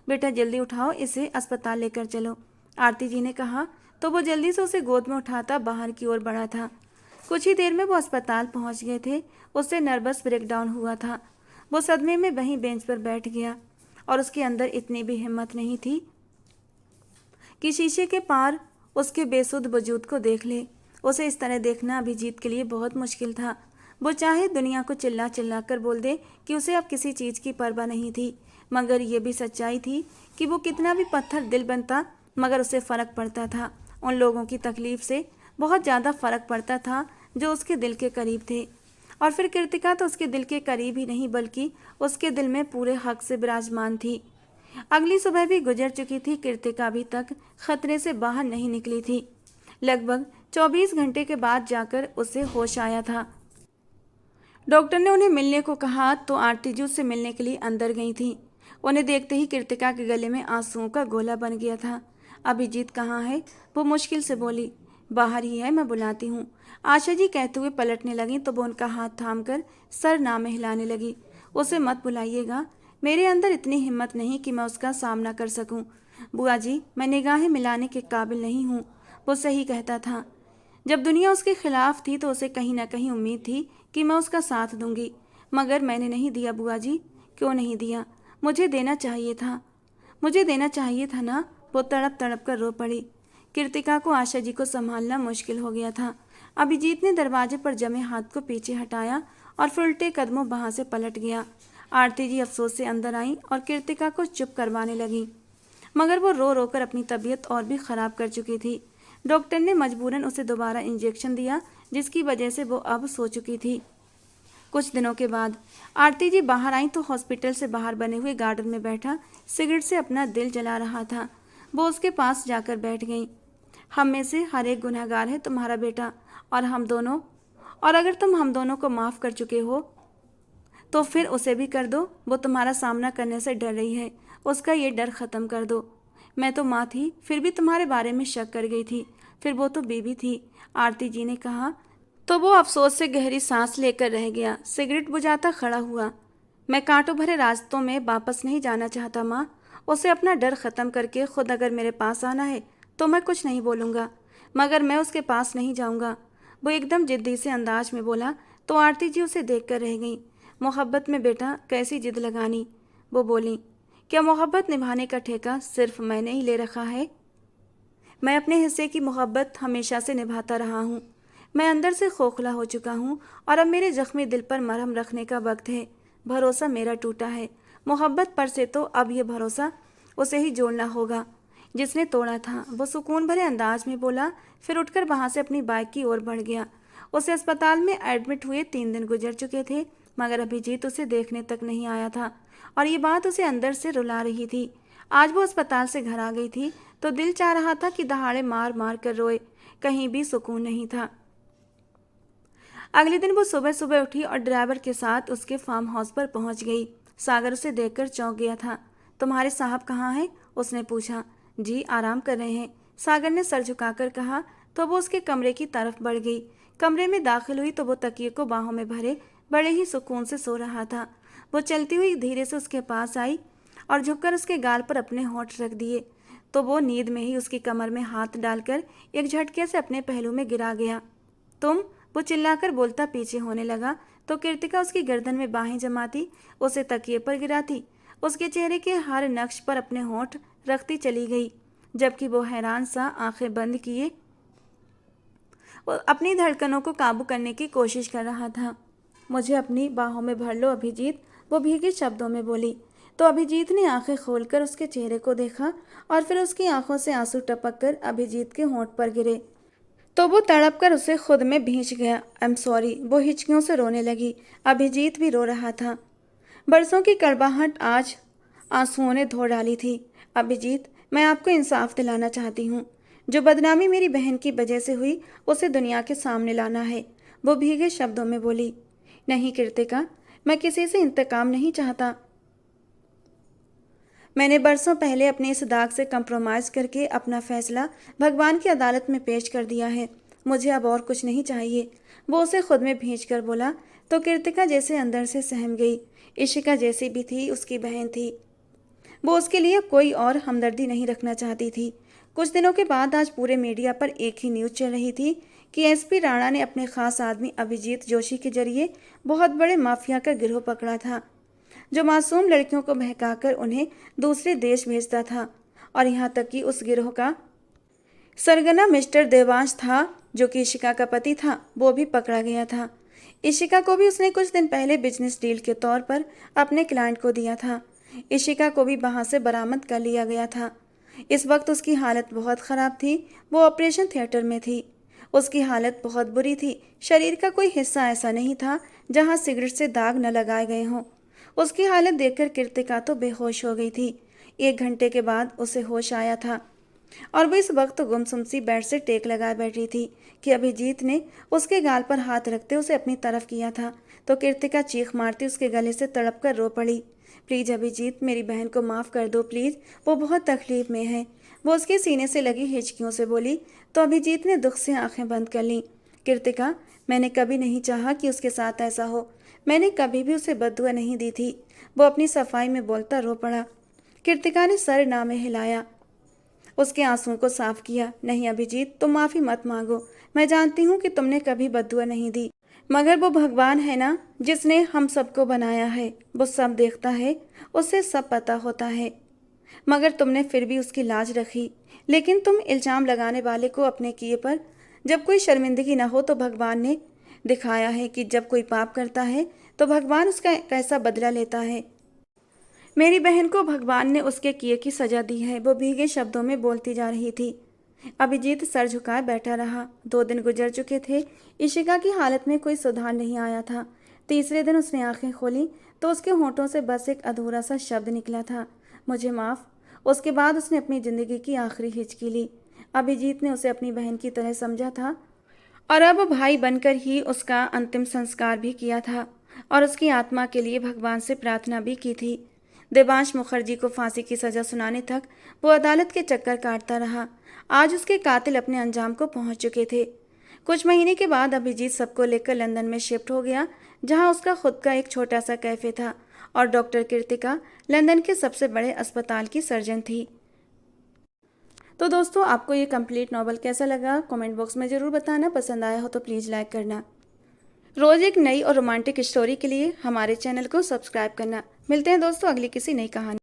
बेटा जल्दी उठाओ, इसे अस्पताल लेकर चलो, आरती जी ने कहा तो वो जल्दी से उसे गोद में उठाता बाहर की ओर बढ़ा था। कुछ ही देर में वो अस्पताल पहुंच गए थे। उससे नर्वस ब्रेकडाउन हुआ था। वो सदमे में वहीं बेंच पर बैठ गया और उसके अंदर इतनी भी हिम्मत नहीं थी कि शीशे के पार उसके बेसुध वजूद को देख ले। उसे इस तरह देखना अभिजीत के लिए बहुत मुश्किल था। वो चाहे दुनिया को चिल्ला चिल्ला कर बोल दे कि उसे अब किसी चीज़ की परवाह नहीं थी, मगर ये भी सच्चाई थी कि वो कितना भी पत्थर दिल बनता, मगर उसे फ़र्क पड़ता था। उन लोगों की तकलीफ़ से बहुत ज़्यादा फ़र्क पड़ता था जो उसके दिल के करीब थे। और फिर कृतिका तो उसके दिल के करीब ही नहीं, बल्कि उसके दिल में पूरे हक से विराजमान थी। अगली सुबह भी गुजर चुकी थी। कृतिका अभी तक खतरे से बाहर नहीं निकली थी। लगभग 24 घंटे के बाद जाकर उसे होश आया था। डॉक्टर ने उन्हें मिलने को कहा तो आरती जी उससे मिलने के लिए अंदर गई थी। उन्हें देखते ही कृतिका के गले में आंसुओं का गोला बन गया था। अभिजीत कहाँ है? वो मुश्किल से बोली। बाहर ही है, मैं बुलाती हूँ, आशा जी कहते हुए पलटने लगी तो वो उनका हाथ थामकर सर ना में हिलाने लगी। उसे मत बुलाइएगा, मेरे अंदर इतनी हिम्मत नहीं कि मैं उसका सामना कर सकूं। बुआ जी, मैं निगाहें मिलाने के काबिल नहीं हूँ। वो सही कहता था। जब दुनिया उसके खिलाफ थी तो उसे कहीं ना कहीं उम्मीद थी कि मैं उसका साथ दूंगी, मगर मैंने नहीं दिया बुआ जी। क्यों नहीं दिया? मुझे देना चाहिए था, मुझे देना चाहिए था ना। वो तड़प तड़प कर रो पड़ी। कृतिका को आशा जी को संभालना मुश्किल हो गया था। अभिजीत ने दरवाजे पर जमे हाथ को पीछे हटाया और फिर उल्टे कदमों वहां से पलट गया। आरती जी अफसोस से अंदर आई और कृतिका को चुप करवाने लगी, मगर वो रो रो कर अपनी तबीयत और भी खराब कर चुकी थी। डॉक्टर ने मजबूरन उसे दोबारा इंजेक्शन दिया, जिसकी वजह से वो अब सो चुकी थी। कुछ दिनों के बाद आरती जी बाहर आई तो हॉस्पिटल से बाहर बने हुए गार्डन में बैठा सिगरेट से अपना दिल जला रहा था। वो उसके पास जाकर बैठ गई। हम में से हर एक गुनहगार है तुम्हारा बेटा, और हम दोनों, और अगर तुम हम दोनों को माफ़ कर चुके हो तो फिर उसे भी कर दो। वो तुम्हारा सामना करने से डर रही है, उसका ये डर ख़त्म कर दो। मैं तो माँ थी, फिर भी तुम्हारे बारे में शक कर गई थी, फिर वो तो बीबी थी, आरती जी ने कहा तो वो अफसोस से गहरी सांस लेकर रह गया। सिगरेट बुझाता खड़ा हुआ। मैं कांटों भरे रास्तों में वापस नहीं जाना चाहता माँ। उसे अपना डर ख़त्म करके खुद अगर मेरे पास आना है तो मैं कुछ नहीं बोलूँगा, मगर मैं उसके पास नहीं जाऊँगा। वो एकदम जिद्दी से अंदाज में बोला तो आरती जी उसे देख कर रह गई। मोहब्बत में बेटा कैसी जिद लगानी? वो बोली। क्या मोहब्बत निभाने का ठेका सिर्फ मैंने ही ले रखा है? मैं अपने हिस्से की मोहब्बत हमेशा से निभाता रहा हूँ। मैं अंदर से खोखला हो चुका हूँ और अब मेरे जख्मी दिल पर मरहम रखने का वक्त है। भरोसा मेरा टूटा है, मोहब्बत पर से तो अब ये भरोसा उसे ही जोड़ना होगा जिसने तोड़ा था। वो सुकून भरे अंदाज में बोला, फिर उठकर वहाँ से अपनी बाइक की ओर बढ़ गया। उसे अस्पताल में एडमिट हुए 3 दिन गुजर चुके थे, मगर अभिजीत उसे देखने तक नहीं आया था और ये बात उसे अंदर से रुला रही थी। आज वो अस्पताल से घर आ गई थी तो दिल चाह रहा था कि दहाड़े मार मार कर रोए, कहीं भी सुकून नहीं था। अगले दिन वो सुबह सुबह उठी और ड्राइवर के साथ उसके फार्म हाउस पर पहुंच गई। सागर उसे देखकर चौंक गया था। तुम्हारे साहब कहाँ हैं? उसने पूछा। जी आराम कर रहे हैं, सागर ने सर झुकाकर कहा तो वो उसके कमरे की तरफ बढ़ गई। कमरे में दाखिल हुई तो वो तकिए को बाहों में भरे बड़े ही सुकून से सो रहा था। वो चलती हुई धीरे से उसके पास आई और झुककर उसके गाल पर अपने होंठ रख दिए तो वो नींद में ही उसकी कमर में हाथ डालकर एक झटके से अपने पहलू में गिरा गया। तुम? वो चिल्लाकर बोलता पीछे होने लगा तो कृतिका उसकी गर्दन में बाहें जमाती उसे तकिए पर गिराती, उसके चेहरे के हर नक्श पर अपने होंठ रखती चली गई, जबकि वो हैरान सा आंखें बंद किए वो अपनी धड़कनों को काबू करने की कोशिश कर रहा था। मुझे अपनी बाहों में भर लो अभिजीत, वो भीगे शब्दों में बोली। तो अभिजीत ने आंखें खोलकर उसके चेहरे को देखा और फिर उसकी आंखों से आंसू टपक कर अभिजीत के होंठ पर गिरे तो वो तड़प कर उसे खुद में भींच गया। आई एम सॉरी, वो हिचकियों से रोने लगी। अभिजीत भी रो रहा था। बरसों की कड़वाहट आज आंसुओं ने धो डाली थी। अभिजीत, मैं आपको इंसाफ दिलाना चाहती हूँ। जो बदनामी मेरी बहन की वजह से हुई उसे दुनिया के सामने लाना है। वो भीगे शब्दों में बोली। नहीं कृतिका, मैं किसी से इंतकाम नहीं चाहता। मैंने बरसों पहले अपने इस दाग से कंप्रोमाइज़ करके अपना फैसला भगवान की अदालत में पेश कर दिया है। मुझे अब और कुछ नहीं चाहिए। वो उसे खुद में भींच कर बोला तो कृतिका जैसे अंदर से सहम गई। इशिका जैसी भी थी, उसकी बहन थी। वो उसके लिए कोई और हमदर्दी नहीं रखना चाहती थी। कुछ दिनों के बाद आज पूरे मीडिया पर एक ही न्यूज़ चल रही थी कि एसपी राणा ने अपने खास आदमी अभिजीत जोशी के जरिए बहुत बड़े माफिया का गिरोह पकड़ा था, जो मासूम लड़कियों को बहकाकर उन्हें दूसरे देश भेजता था। और यहाँ तक कि उस गिरोह का सरगना मिस्टर देवांश था, जो कि इशिका का पति था, वो भी पकड़ा गया था। इशिका को भी उसने कुछ दिन पहले बिजनेस डील के तौर पर अपने क्लाइंट को दिया था। इशिका को भी वहाँ से बरामद कर लिया गया था। इस वक्त उसकी हालत बहुत ख़राब थी। वो ऑपरेशन थिएटर में थी। उसकी हालत बहुत बुरी थी। शरीर का कोई हिस्सा ऐसा नहीं था जहाँ सिगरेट से दाग न लगाए गए हों। उसकी हालत देखकर कृतिका तो बेहोश हो गई थी। 1 घंटे के बाद उसे होश आया था और वो इस वक्त गुमसुम सी बेड से टेक लगाए बैठी थी कि अभिजीत ने उसके गाल पर हाथ रखते उसे अपनी तरफ किया था तो कृतिका चीख मारती उसके गले से तड़प कर रो पड़ी। प्लीज़ अभिजीत, मेरी बहन को माफ़ कर दो प्लीज़, वो बहुत तकलीफ़ में है। वो उसके सीने से लगी हिचकियों से बोली तो अभिजीत ने दुख से आंखें बंद कर लीं। कृतिका, मैंने कभी नहीं चाहा कि उसके साथ ऐसा हो। मैंने कभी भी उसे बद्दुआ नहीं दी थी। वो अपनी सफाई में बोलता रो पड़ा। कृतिका ने सर ना में हिलाया, उसके आंसुओं को साफ किया। नहीं अभिजीत, तुम माफ़ी मत मांगो। मैं जानती हूँ कि तुमने कभी बद्दुआ नहीं दी, मगर वो भगवान है ना जिसने हम सबको बनाया है। वो सब देखता है, उसे सब पता होता है। मगर तुमने फिर भी उसकी लाज रखी। लेकिन तुम इल्ज़ाम लगाने वाले को अपने किए पर जब कोई शर्मिंदगी ना हो तो भगवान ने दिखाया है कि जब कोई पाप करता है तो भगवान उसका कैसा बदला लेता है। मेरी बहन को भगवान ने उसके किए की सज़ा दी है। वो भीगे शब्दों में बोलती जा रही थी। अभिजीत सर झुकाए बैठा रहा। 2 दिन गुजर चुके थे। इशिका की हालत में कोई सुधार नहीं आया था। तीसरे दिन उसने आंखें खोली तो उसके होंठों से बस एक अधूरा सा शब्द निकला था, मुझे माफ़। उसके बाद उसने अपनी ज़िंदगी की आखिरी हिचकी ली। अभिजीत ने उसे अपनी बहन की तरह समझा था और अब भाई बनकर ही उसका अंतिम संस्कार भी किया था और उसकी आत्मा के लिए भगवान से प्रार्थना भी की थी। देवांश मुखर्जी को फांसी की सज़ा सुनाने तक वो अदालत के चक्कर काटता रहा। आज उसके कातिल अपने अंजाम को पहुंच चुके थे। कुछ महीने के बाद अभिजीत सबको लेकर लंदन में शिफ्ट हो गया, जहां उसका खुद का एक छोटा सा कैफ़े था और डॉक्टर कृतिका लंदन के सबसे बड़े अस्पताल की सर्जन थी। तो दोस्तों, आपको ये कंप्लीट नॉवल कैसा लगा कमेंट बॉक्स में ज़रूर बताना। पसंद आया हो तो प्लीज़ लाइक करना। रोज़ एक नई और रोमांटिक स्टोरी के लिए हमारे चैनल को सब्सक्राइब करना। मिलते हैं दोस्तों अगली किसी नई कहानी।